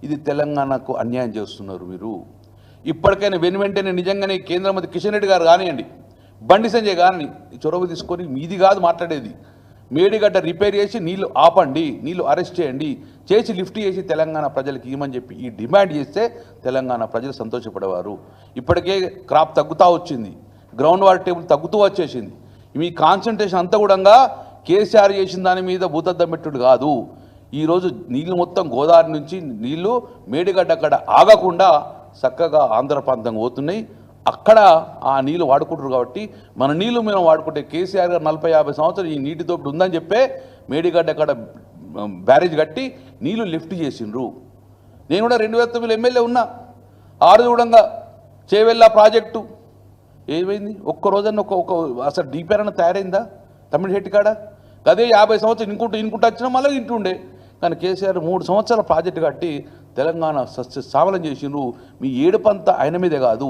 ఇది తెలంగాణకు అన్యాయం చేస్తున్నారు మీరు. ఇప్పటికైనా వెంటనే నిజంగానే కేంద్ర మంత్రి కిషన్ రెడ్డి గారు కానివ్వండి, బండి సంజయ్ గారిని చొరవ తీసుకొని మీది కాదు మాట్లాడేది, మేడిగడ్డ రిపేర్ చేసి నీళ్లు ఆపండి, నీళ్లు అరెస్ట్ చేసి లిఫ్ట్ చేసి తెలంగాణ ప్రజలకు ఇవ్వమని చెప్పి ఈ డిమాండ్ చేస్తే తెలంగాణ ప్రజలు సంతోషపడేవారు. ఇప్పటికే క్రాప్ తగ్గుతూ వచ్చింది, గ్రౌండ్ వాటర్ టేబుల్ తగ్గుతూ వచ్చేసింది. మీ కాన్సన్ట్రేషన్ అంతా కూడా కేసీఆర్ చేసిన దాని మీద భూతద్దం పెట్టుడు కాదు. ఈరోజు నీళ్లు మొత్తం గోదావరి నుంచి నీళ్లు మేడిగడ్డ అక్కడ ఆగకుండా చక్కగా ఆంధ్ర ప్రాంతం పోతున్నాయి. అక్కడ ఆ నీళ్ళు వాడుకుంటారు. కాబట్టి మన నీళ్ళు మేము వాడుకుంటే కేసీఆర్ గారు 40-50 సంవత్సరాలు ఈ నీటి దోపిడి ఉందని చెప్పే మేడిగడ్డ అక్కడ బ్యారేజ్ కట్టి నీళ్లు లిఫ్ట్ చేసిండ్రు. నేను కూడా 2009 ఎమ్మెల్యే ఉన్నా. ఆరు చూడంగా చేవెళ్ళ ప్రాజెక్టు ఏమైంది? ఒక్క రోజన్న అసలు డీపీఆర్ తయారైందా తమిళహెట్టి కాడ? అదే 50 సంవత్సరాలు ఇనుకుంటూ వచ్చినా మళ్ళీ ఇంటుండే. కానీ కేసీఆర్ 3 సంవత్సరాల ప్రాజెక్టు కట్టి తెలంగాణ సస్యశ్యామలం చేసిండ్రు. మీ ఏడుపంతా ఆయన మీదే కాదు.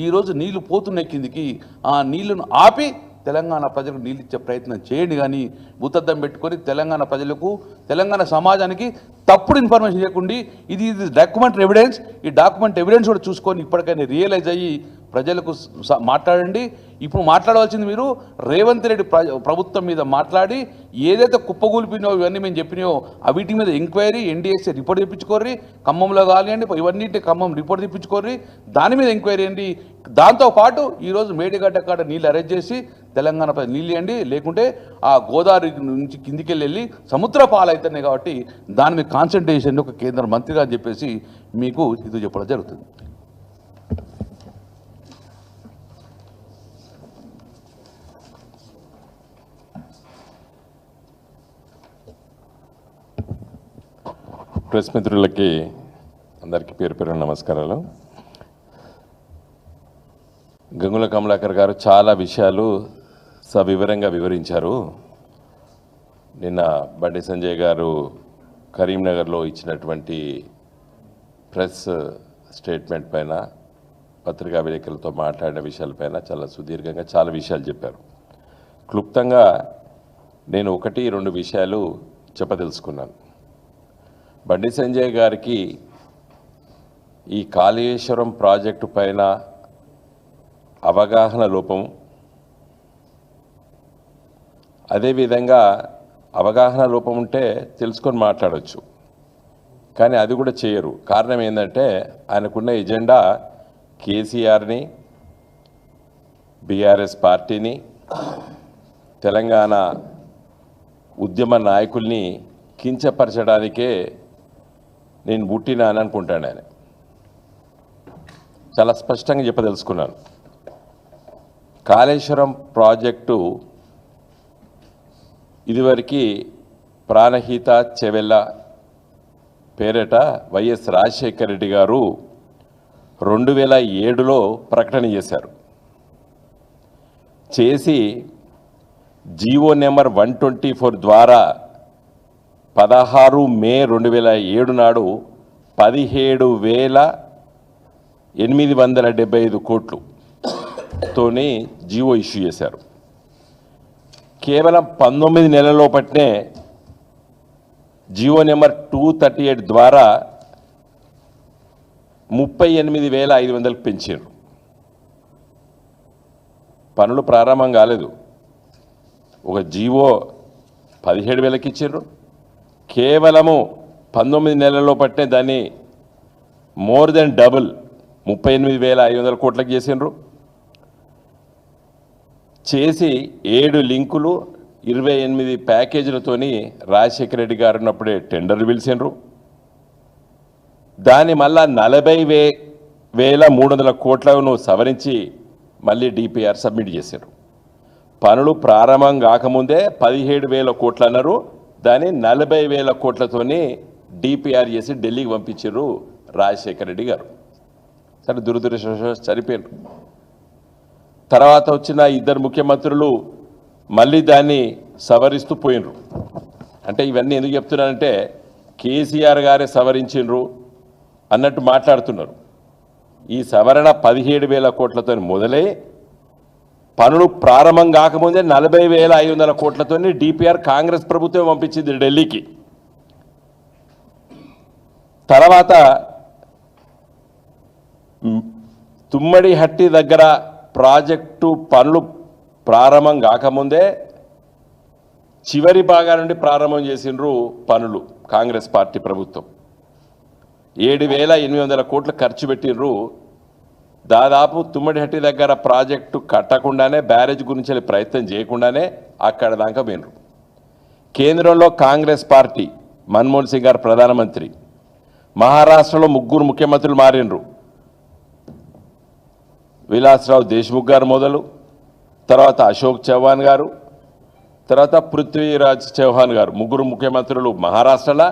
ఈరోజు నీళ్లు పోతున్నాయి కిందికి, ఆ నీళ్లను ఆపి తెలంగాణ ప్రజలకు నీళ్ళు ఇచ్చే ప్రయత్నం చేయండి. కానీ భూతద్దం పెట్టుకొని తెలంగాణ ప్రజలకు, తెలంగాణ సమాజానికి తప్పుడు ఇన్ఫర్మేషన్ చేయకుండా ఇది డాక్యుమెంటరీ ఎవిడెన్స్, ఈ డాక్యుమెంట్ ఎవిడెన్స్ కూడా చూసుకొని ఇప్పటికైనా రియలైజ్ అయ్యి ప్రజలకు మాట్లాడండి. ఇప్పుడు మాట్లాడవలసింది మీరు రేవంత్ రెడ్డి ప్రభుత్వం మీద మాట్లాడి ఏదైతే కుప్పగూలిపినో ఇవన్నీ మేము చెప్పినాయో వీటి మీద ఎంక్వైరీ ఎన్డీఎస్ఏ రిపోర్ట్ తెప్పించుకోర్రి. ఖమ్మంలో కానివ్వండి ఇవన్నింటి ఖమ్మం రిపోర్ట్ తెప్పించుకోర్రి, దాని మీద ఎంక్వైరీ అండి. దాంతోపాటు ఈరోజు మేడిగడ్డ కాడ నీళ్ళు అరెస్ట్ చేసి తెలంగాణ నీళ్ళు ఇవ్వండి, లేకుంటే ఆ గోదావరి నుంచి కిందికి వెళ్ళి సముద్ర పాలవుతున్నాయి. కాబట్టి దాని మీద కాన్సన్ట్రేషన్ ఒక కేంద్ర మంత్రిగా అని చెప్పేసి మీకు ఇది చెప్పడం జరుగుతుంది. ప్రెస్ మిత్రులకి అందరికీ పేరు పేరు నమస్కారాలు. గంగుల కమలాకర్ గారు చాలా విషయాలు సవివరంగా వివరించారు. నిన్న బండి సంజయ్ గారు కరీంనగర్లో ఇచ్చినటువంటి ప్రెస్ స్టేట్మెంట్ పైన పత్రికా విలేకరులతో మాట్లాడిన విషయాలపైన చాలా సుదీర్ఘంగా చాలా విషయాలు చెప్పారు. క్లుప్తంగా నేను 1-2 విషయాలు చెప్పదలుచుకున్నాను. బండి సంజయ్ గారికి ఈ కాళేశ్వరం ప్రాజెక్టు పైన అవగాహన లోపం, అదేవిధంగా అవగాహన లోపం ఉంటే తెలుసుకొని మాట్లాడవచ్చు, కానీ అది కూడా చేయరు. కారణం ఏంటంటే ఆయనకున్న ఎజెండా కేసీఆర్ని, బీఆర్ఎస్ పార్టీని, తెలంగాణ ఉద్యమ నాయకుల్ని కించపరచడానికే నేను పుట్టినా అని అనుకుంటాను. ఆయన చాలా స్పష్టంగా చెప్పదలుచుకున్నాను. కాళేశ్వరం ప్రాజెక్టు ఇదివరకు ప్రాణహిత చెవెళ్ళ పేరిట వైఎస్ రాజశేఖర రెడ్డి గారు 2007లో ప్రకటన చేశారు. చేసి జీవో నెంబర్ 124 ద్వారా 16 మే 2007 నాడు 17,875 కోట్లుతోని జీవో ఇష్యూ చేశారు. కేవలం 19 నెలల్లో పట్టినే జీవో నెంబర్ 238 ద్వారా 38,500 పెంచారు. పనులు ప్రారంభం కాలేదు. ఒక జీవో 17,000కి ఇచ్చారు. కేవలము 19 నెలల్లో పట్టిన దాన్ని మోర్ దెన్ డబుల్ 38,500 కోట్లకు చేసిండ్రు. చేసి 7 లింకులు 28 ప్యాకేజీలతోని రాజశేఖర రెడ్డి గారు ఉన్నప్పుడే టెండర్లు పిలిచిండ్రు. దాన్ని మళ్ళా 40,300 కోట్లను సవరించి మళ్ళీ డిపిఆర్ సబ్మిట్ చేశారు. పనులు ప్రారంభం కాకముందే 17,000 కోట్లు అన్నారు. దాన్ని 40,000 కోట్లతోని డిపిఆర్ చేసి ఢిల్లీకి పంపించారు రాజశేఖర రెడ్డి గారు. సరే, దురదృష్టవశాత్తు చనిపోయారు. తర్వాత వచ్చిన 2 ముఖ్యమంత్రులు మళ్ళీ దాన్ని సవరిస్తూ పోయినరు. అంటే ఇవన్నీ ఎందుకు చెప్తున్నానంటే కేసీఆర్ గారే సవరించిండ్రు అన్నట్టు మాట్లాడుతున్నారు. ఈ సవరణ 17,000 కోట్లతో మొదలై పనులు ప్రారంభం కాకముందే 40,500 కోట్లతో డిపిఆర్ కాంగ్రెస్ ప్రభుత్వం పంపించింది ఢిల్లీకి. తర్వాత తుమ్మడిహట్టి దగ్గర ప్రాజెక్టు పనులు ప్రారంభం కాకముందే చివరి భాగా నుండి ప్రారంభం చేసిండ్రు పనులు. కాంగ్రెస్ పార్టీ ప్రభుత్వం 7,800 కోట్లు ఖర్చు పెట్టిండ్రు. దాదాపు తుమ్మడిహట్టి దగ్గర ప్రాజెక్టు కట్టకుండానే, బ్యారేజ్ గురించి ప్రయత్నం చేయకుండానే అక్కడ దాకా పోయినరు. కేంద్రంలో కాంగ్రెస్ పార్టీ, మన్మోహన్ సింగ్ గారు ప్రధానమంత్రి, మహారాష్ట్రలో 3 ముఖ్యమంత్రులు మారినరు. విలాస్రావు దేశ్ముఖ్ గారు మొదలు, తర్వాత అశోక్ చౌహాన్ గారు, తర్వాత పృథ్వీరాజ్ చౌహాన్ గారు, 3 ముఖ్యమంత్రులు మహారాష్ట్రలో,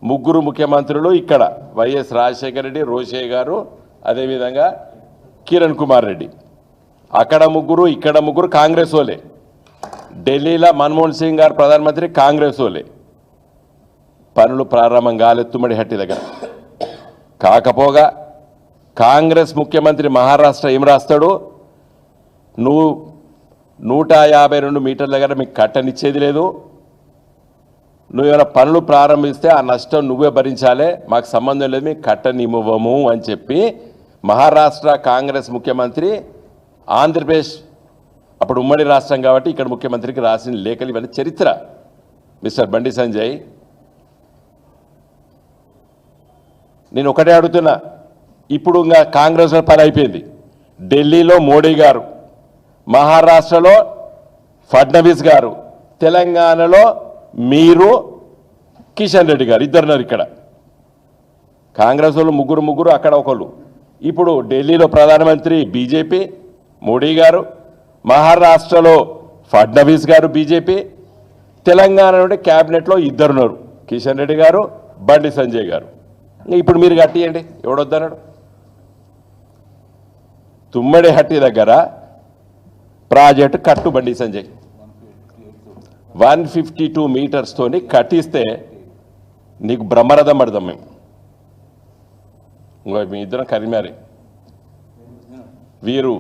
3 ముఖ్యమంత్రులు ఇక్కడ వైఎస్ రాజశేఖర రెడ్డి, రోషయ్య గారు, అదేవిధంగా కిరణ్ కుమార్ రెడ్డి. అక్కడ 3, ఇక్కడ 3 కాంగ్రెస్ వాళ్ళే. ఢిల్లీలో మన్మోహన్ సింగ్ గారు ప్రధానమంత్రి, కాంగ్రెస్ వాళ్ళే. పనులు ప్రారంభం కాలేదు తుమ్మడిహట్టి దగ్గర. కాకపోగా కాంగ్రెస్ ముఖ్యమంత్రి మహారాష్ట్ర ఏం రాస్తాడు, నువ్వు 152 మీటర్ల దగ్గర మీకు కట్టనిచ్చేది లేదు, నువ్వేమైనా పనులు ప్రారంభిస్తే ఆ నష్టం నువ్వే భరించాలి, మాకు సంబంధం లేదు, మీకు కట్టనివ్వము అని చెప్పి మహారాష్ట్ర కాంగ్రెస్ ముఖ్యమంత్రి ఆంధ్రప్రదేశ్ అప్పుడు ఉమ్మడి రాష్ట్రం కాబట్టి ఇక్కడ ముఖ్యమంత్రికి రాసిన లేఖలు ఇవన్నీ చరిత్ర. మిస్టర్ బండి సంజయ్, నేను ఒకటే అడుగుతున్నా, ఇప్పుడు ఇంకా కాంగ్రెస్లో పని అయిపోయింది. ఢిల్లీలో మోడీ గారు, మహారాష్ట్రలో ఫడ్నవీస్ గారు, తెలంగాణలో మీరు కిషన్ రెడ్డి గారు, ఇద్దరున్నారు ఇక్కడ. కాంగ్రెస్ వాళ్ళు 3 అక్కడ ఒకళ్ళు. ఇప్పుడు ఢిల్లీలో ప్రధానమంత్రి బీజేపీ మోడీ గారు, మహారాష్ట్రలో ఫడ్నవీస్ గారు బీజేపీ, తెలంగాణ నుండి క్యాబినెట్లో 2 ఉన్నారు, కిషన్ రెడ్డి గారు, బండి సంజయ్ గారు. ఇప్పుడు మీరు కట్టియండి, ఎవడొద్దన్నాడు? తుమ్మడిహట్టి దగ్గర ప్రాజెక్టు కట్టుబండి సంజయ్ 152 మీటర్స్తోని కట్టిస్తే నీకు బ్రహ్మరథం పడదాం మేము. ఇంకో మీ ఇద్దరం కరిమారి, వీరు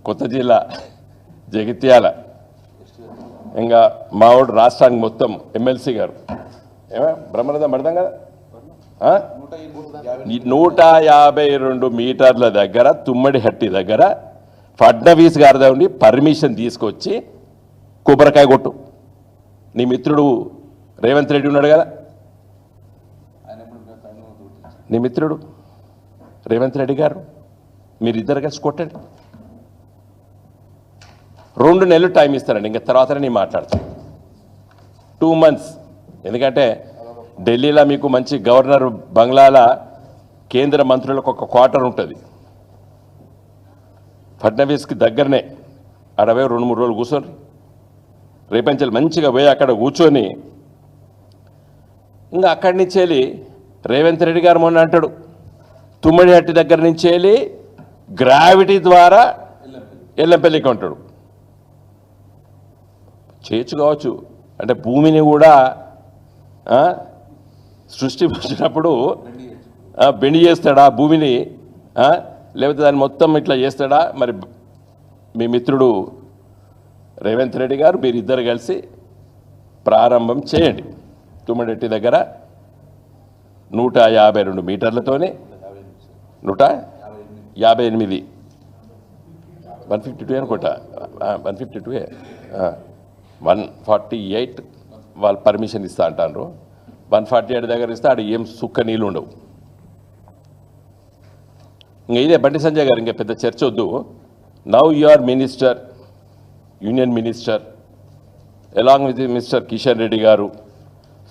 కొత్త జిల్లా జగిత్యాల, ఇంకా మావాడు రాష్ట్రానికి మొత్తం ఎమ్మెల్సీ గారు ఏమో బ్రహ్మరథం పడదాం కదా. 152 మీటర్ల దగ్గర తుమ్మడిహట్టి దగ్గర ఫడ్నవీస్ గారి దగ్గర పర్మిషన్ తీసుకొచ్చి కొబ్బరికాయ కొట్టు. నీ మిత్రుడు రేవంత్ రెడ్డి ఉన్నాడు కదా, నీ మిత్రుడు రేవంత్ రెడ్డి గారు, మీరిద్దరు కలిసి కొట్టండి. 2 నెలలు టైం ఇస్తారండి, ఇంకా తర్వాతనే నేను మాట్లాడతాను. 2 months. ఎందుకంటే ఢిల్లీలో మీకు మంచి గవర్నర్ బంగ్లాల కేంద్ర మంత్రులకు ఒక క్వార్టర్ ఉంటుంది, ఫడ్నవీస్కి దగ్గరనే. ఆడ పోయి 2-3 రోజులు కూర్చొని రేపంచెలు మంచిగా పోయి అక్కడ కూర్చొని ఇంకా అక్కడి నుంచి వెళ్ళి రేవంత్ రెడ్డి గారు మొన్న అంటాడు తుమ్మడిహట్టి దగ్గర నుంచి వెళ్ళి గ్రావిటీ ద్వారా ఎల్లంపల్లికి ఉంటాడు. చేయొచ్చు కావచ్చు, అంటే భూమిని కూడా సృష్టి వచ్చినప్పుడు బెండి చేస్తాడా భూమిని, లేకపోతే దాన్ని మొత్తం ఇట్లా చేస్తాడా? మరి మీ మిత్రుడు రేవంత్ రెడ్డి గారు మీరిద్దరు కలిసి ప్రారంభం చేయండి. తుమ్మడిహట్టి దగ్గర 152 మీటర్లతోనే 158 152 అనుకుంటా, 152 148 వాళ్ళు పర్మిషన్ ఇస్తా అంటారు. 148 దగ్గర ఇస్తే ఆడ ఏం సుక్క నీళ్ళు ఉండవు. ఇంకా ఇదే బండి సంజయ్ గారు, ఇంకా పెద్ద చర్చ వద్దు. Now you are minister, union minister, along with mister Kishan Reddy గారు,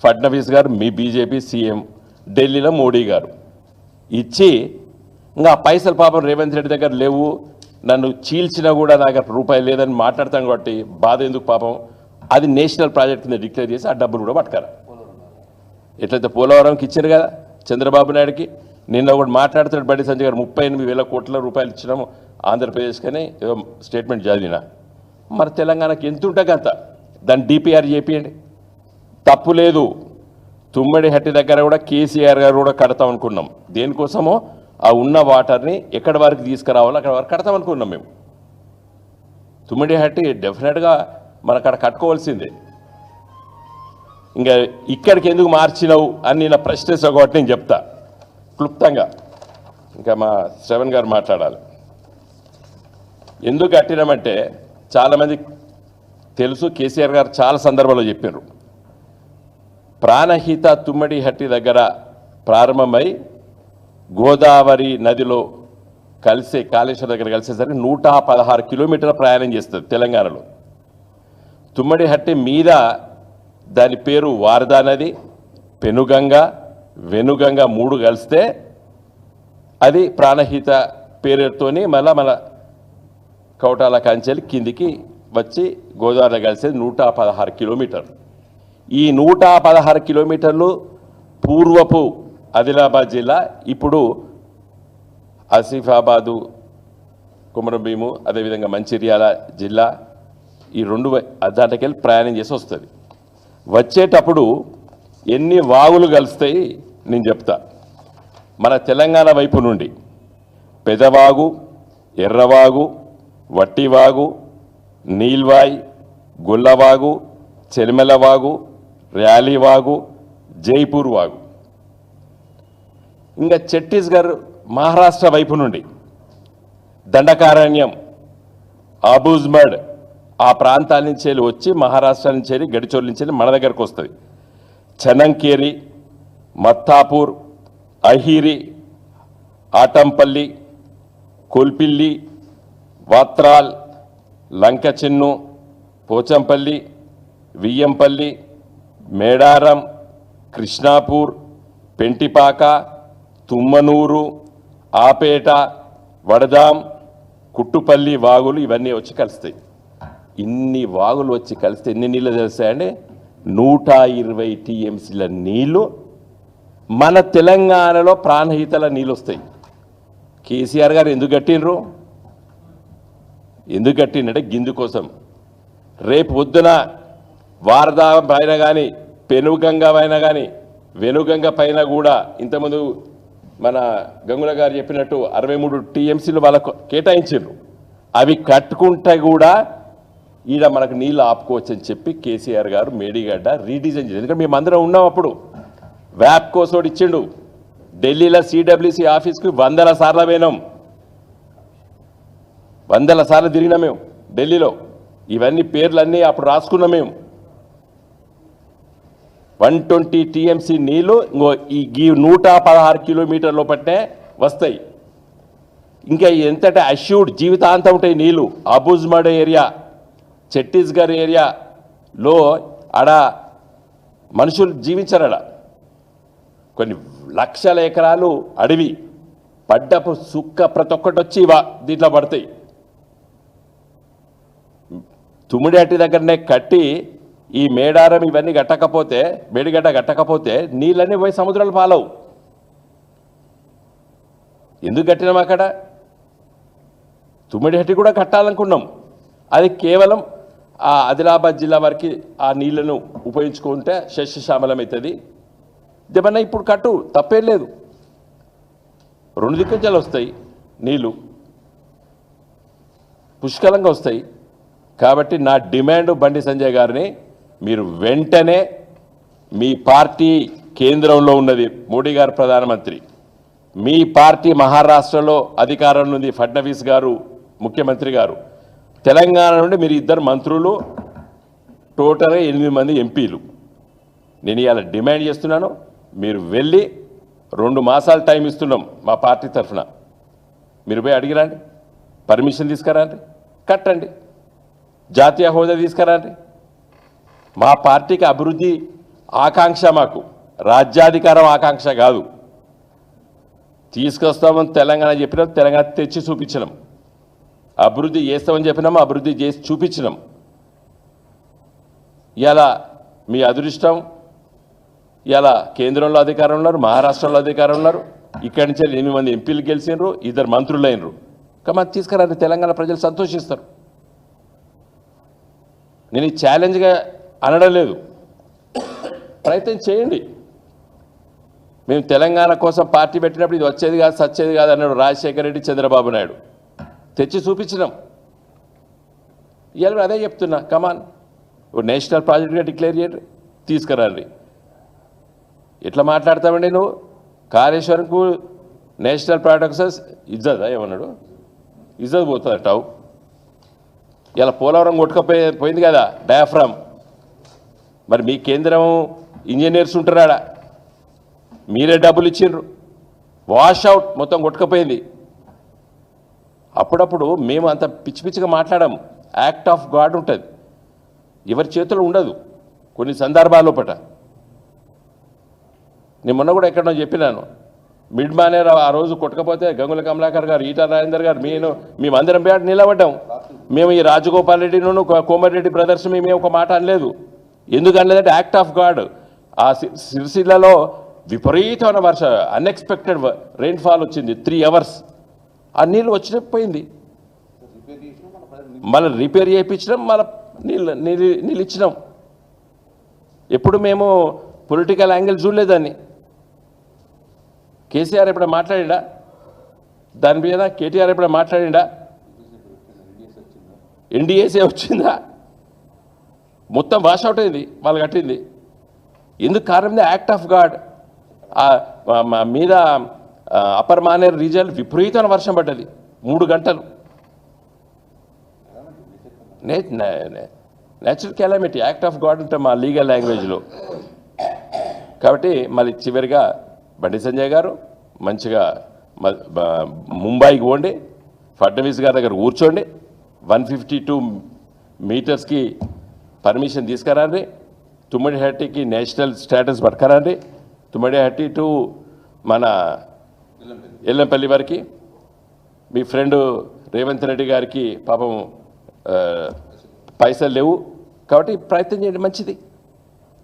ఫడ్నవీస్ గారు మీ బీజేపీ సీఎం, ఢిల్లీలో మోడీ గారు ఇచ్చి ఇంకా పైసలు పాపం రేవంత్ రెడ్డి దగ్గర లేవు, నన్ను చీల్చినా కూడా నా దగ్గర రూపాయలు లేదని మాట్లాడతాను కాబట్టి బాధ ఎందుకు పాపం, అది నేషనల్ ప్రాజెక్ట్ కింద డిక్లేర్ చేసి ఆ డబ్బులు కూడా పట్టుకారు. ఎట్లయితే పోలవరంకి ఇచ్చారు కదా చంద్రబాబు నాయుడుకి, నిన్న ఒకటి మాట్లాడుతున్నాడు బండి సంజయ్ గారు 38,000 కోట్ల రూపాయలు ఇచ్చినాము ఆంధ్రప్రదేశ్కి అని ఏదో స్టేట్మెంట్ చదివినా. మరి తెలంగాణకి ఎంత ఉంటుంది అంత, దాన్ని డిపిఆర్ చేపియండి, తప్పు లేదు. తుమ్మడిహట్టి దగ్గర కూడా కేసీఆర్ గారు కూడా కడతాం అనుకున్నాం. దేనికోసమో ఆ ఉన్న వాటర్ని ఎక్కడి వరకు తీసుకురావాలో అక్కడ వరకు కడతాం అనుకున్నాం మేము. తుమ్మడిహట్టి డెఫినెట్గా మన అక్కడ కట్టుకోవాల్సిందే. ఇంకా ఇక్కడికి ఎందుకు మార్చినావు అని నేను ప్రశ్నిస్తా కాబట్టి నేను చెప్తా క్లుప్తంగా. ఇంకా మా శ్రవణ్ గారు మాట్లాడాలి. ఎందుకు కట్టినామంటే చాలామంది తెలుసు, కేసీఆర్ గారు చాలా సందర్భాల్లో చెప్పారు. ప్రాణహిత తుమ్మడిహట్టి దగ్గర ప్రారంభమై గోదావరి నదిలో కలిసే కాళేశ్వరం దగ్గర కలిసేసరికి 116 కిలోమీటర్ల ప్రయాణం చేస్తుంది తెలంగాణలో. తుమ్మడిహట్టి మీద దాని పేరు వారదా నది, పెనుగంగ, వెనుగంగ 3 కలిస్తే అది ప్రాణహిత పేరుతోని మళ్ళా మన కౌటాల కంచెలు కిందికి వచ్చి గోదావరిలో కలిసేది 116 కిలోమీటర్లు. ఈ 116 కిలోమీటర్లు పూర్వపు ఆదిలాబాద్ జిల్లా, ఇప్పుడు ఆసిఫాబాదు, కుమరంభీము, అదేవిధంగా మంచిర్యాల జిల్లా, ఈ 2 దాంట్లోకెళ్ళి ప్రయాణం చేసి వస్తుంది. వచ్చేటప్పుడు ఎన్ని వాగులు కలుస్తాయి నేను చెప్తా. మన తెలంగాణ వైపు నుండి పెదవాగు, ఎర్రవాగు, వట్టివాగు, నీల్వాయ్, గొల్లవాగు, చెలిమెలవాగు, ర్యాలీవాగు, జైపూర్ వాగు, ఇంకా ఛత్తీస్గఢ్ మహారాష్ట్ర వైపు నుండి దండకారణ్యం, ఆబూజ్మడ్, ఆ ప్రాంతాల నుంచి వెళ్ళి వచ్చి మహారాష్ట్ర నుంచి వెళ్ళి గడిచోళ్ళ నుంచి వెళ్ళి మన దగ్గరకు వస్తుంది. చనంకేరి, మత్తాపూర్, అహిరి, ఆటంపల్లి, కోల్పిల్లి, వాత్రాల్, లంకచెన్ను, పోచంపల్లి, వియ్యంపల్లి, మేడారం, కృష్ణాపూర్, పెంటిపాక, తుమ్మనూరు, ఆపేట, వడదాం, కుట్టుపల్లి వాగులు ఇవన్నీ వచ్చి కలుస్తాయి. ఇన్ని వాగులు వచ్చి కలిస్తే ఎన్ని నీళ్ళు తెలుస్తాయండి? 120 టీఎంసీల నీళ్లు మన తెలంగాణలో ప్రాణహితల నీళ్ళు వస్తాయి. కేసీఆర్ గారు ఎందుకు కట్టినరు? ఎందుకు కట్టిందంటే గిందు కోసం. రేపు పొద్దున వారధ పైన కానీ పెనుగంగ పైన కానీ వెనుగంగ పైన కూడా ఇంతకుముందు మన గంగుల గారు చెప్పినట్టు 63 టీఎంసీలు వాళ్ళకు కేటాయించారు. అవి కట్టుకుంటే కూడా ఈడ మనకు నీళ్ళు ఆపుకోవచ్చని చెప్పి కేసీఆర్ గారు మేడిగడ్డ రీడిజైన్ చేశారు. ఎందుకంటే మేమందరం ఉన్నాం అప్పుడు. వ్యాప్ కోసోడు ఇచ్చిండు. ఢిల్లీలో సిడబ్ల్యూసి ఆఫీస్కి 100 సార్లు పోయినాం, 100 సార్లు తిరిగినాం మేము ఢిల్లీలో. ఇవన్నీ పేర్లన్నీ అప్పుడు రాసుకున్నాం మేము. 120 టీఎంసీ నీళ్లు ఇంకో ఈ 116 కిలోమీటర్ల పట్టే వస్తాయి. ఇంకా ఎంతటే అష్యూర్డ్ జీవితాంతం ఉంటాయి నీళ్లు. అబుజ్మడ్ ఏరియా, ఛత్తీస్గఢ్ ఏరియాలో ఆడ మనుషులు జీవించరడ. కొన్ని లక్షల ఎకరాలు అడవి పడ్డప్పుడు సుక్క ప్రతి ఒక్కటి వచ్చి దీంట్లో పడతాయి. తుమ్మిడిహట్టి దగ్గరనే కట్టి ఈ మేడారం ఇవన్నీ కట్టకపోతే, మేడిగడ్డ కట్టకపోతే నీళ్ళన్నీ పోయి సముద్రాలు పాలవు. ఎందుకు కట్టినాం అక్కడ? తుమ్మిడిహట్టి కూడా కట్టాలనుకున్నాం. అది కేవలం ఆ ఆదిలాబాద్ జిల్లా వరకు ఆ నీళ్లను ఉపయోగించుకుంటే శస్యశ్యామలం అవుతుంది. ఏమన్నా ఇప్పుడు కట్టు, తప్పేం లేదు. 2 దిక్కుంచాలు వస్తాయి నీళ్ళు, పుష్కలంగా వస్తాయి. కాబట్టి నా డిమాండ్ బండి సంజయ్ గారిని, మీరు వెంటనే మీ పార్టీ కేంద్రంలో ఉన్నది, మోడీ గారు ప్రధానమంత్రి, మీ పార్టీ మహారాష్ట్రలో అధికారంలో ఉంది, ఫడ్నవీస్ గారు ముఖ్యమంత్రి గారు, తెలంగాణ నుండి మీరు 2 మంత్రులు, టోటల్గా 8 మంది ఎంపీలు. నేను ఇవాళ డిమాండ్ చేస్తున్నాను, మీరు వెళ్ళి 2 మాసాలు టైం ఇస్తున్నాం మా పార్టీ తరఫున. మీరు పోయి అడిగిరండి, పర్మిషన్ తీసుకురండి, కట్టండి, జాతీయ హోదా తీసుకురండి. మా పార్టీకి అభివృద్ధి ఆకాంక్ష, మాకు రాజ్యాధికారం ఆకాంక్ష కాదు. తీసుకొస్తామని తెలంగాణ చెప్పినాం, తెలంగాణ తెచ్చి చూపించినాం. అభివృద్ధి చేస్తామని చెప్పినాము, అభివృద్ధి చేసి చూపించినాం. ఇలా మీ అదృష్టం, ఇలా కేంద్రంలో అధికారం ఉన్నారు, మహారాష్ట్రలో అధికారం ఉన్నారు. ఇక్కడి నుంచి 8 మంది ఎంపీలు గెలిచినారు, 2 మంత్రులు అయినరు. కాబట్టి తీసుకురండి, తెలంగాణ ప్రజలు సంతోషిస్తారు. నేను ఈ ఛాలెంజ్గా అనడం లేదు, ప్రయత్నం చేయండి. మేము తెలంగాణ కోసం పార్టీ పెట్టినప్పుడు ఇది వచ్చేది కాదు, సచ్చేది కాదు అన్నాడు రాజశేఖర రెడ్డి, చంద్రబాబు నాయుడు. తెచ్చి చూపించినాం. ఇవాళ అదే చెప్తున్నా, కమాన్ నేషనల్ ప్రాజెక్ట్గా డిక్లేర్ చేయండి, తీసుకురండి. ఎట్లా మాట్లాడతామండి నువ్వు? కాళేశ్వరంకు నేషనల్ ప్రాజెక్ట్స్ ఇజ్జదా ఏమన్నాడు? ఇజ్జత్ పోతుందటావు. ఇలా పోలవరం కొట్టుకపోయింది కదా డయాఫ్రామ్. మరి మీ కేంద్రం ఇంజనీర్స్ ఉంటారా? మీరే డబ్బులు ఇచ్చిండ్రు, వాష్ అవుట్ మొత్తం కొట్టుకపోయింది. అప్పుడప్పుడు మేము అంత పిచ్చి పిచ్చిగా మాట్లాడాము. యాక్ట్ ఆఫ్ గాడ్ ఉంటుంది, ఎవరి చేతిలో ఉండదు కొన్ని సందర్భాల లోపట. నేను మొన్న కూడా ఎక్కడో చెప్పినాను, మిడ్ మానేర్ ఆ రోజు కొట్టకపోతే గంగుల కమలాకర్ గారు, ఈటా రాజేందర్ గారు, మేమందరం బయట నిలబడ్డాం. మేము ఈ రాజగోపాల్ రెడ్డిను కోమటిరెడ్డి బ్రదర్స్ మేము ఒక మాట అనలేదు. ఎందుకు అనలేదంటే యాక్ట్ ఆఫ్ గాడ్. ఆ సిరిసిల్లలో విపరీతమైన వర్ష, అన్ఎక్స్పెక్టెడ్ రెయిన్ఫాల్ వచ్చింది, 3 hours. ఆ నీళ్ళు వచ్చిపోయింది. మళ్ళీ రిపేర్ చేయించడం, మళ్ళీ నీళ్ళు ఇచ్చినాం. ఎప్పుడు మేము పొలిటికల్ యాంగిల్ చూడలేదాన్ని. కేసీఆర్ ఎప్పుడైనా మాట్లాడిండా దాని మీద? కేటీఆర్ ఎప్పుడైనా మాట్లాడిండా? ఎన్డీఏసీ వచ్చిందా? మొత్తం వాషౌట్ అయింది వాళ్ళు కట్టింది. ఎందుకు కారణం? Act of God. మీద అప్పర్ మానేర్ రీజియన్ విపరీతమైన వర్షం పడ్డది, 3 గంటలు. Natural calamity, act of God అంటే మా లీగల్ లాంగ్వేజ్లో. కాబట్టి మళ్ళీ చివరిగా బండి సంజయ్ గారు మంచిగా ముంబైకి పోండి, ఫడ్నవీస్ గారి దగ్గర కూర్చోండి, 152 మీటర్స్కి పర్మిషన్ తీసుకురండి, తుమ్మిడిహట్టికి నేషనల్ స్టేటస్ పట్టుకురండి, తుమ్మిడిహట్టి టు మన ఎల్లంపల్లి వరకు. మీ ఫ్రెండ్ రేవంత్ రెడ్డి గారికి పాపం పైసలు లేవు కాబట్టి ప్రయత్నం చేయండి, మంచిది.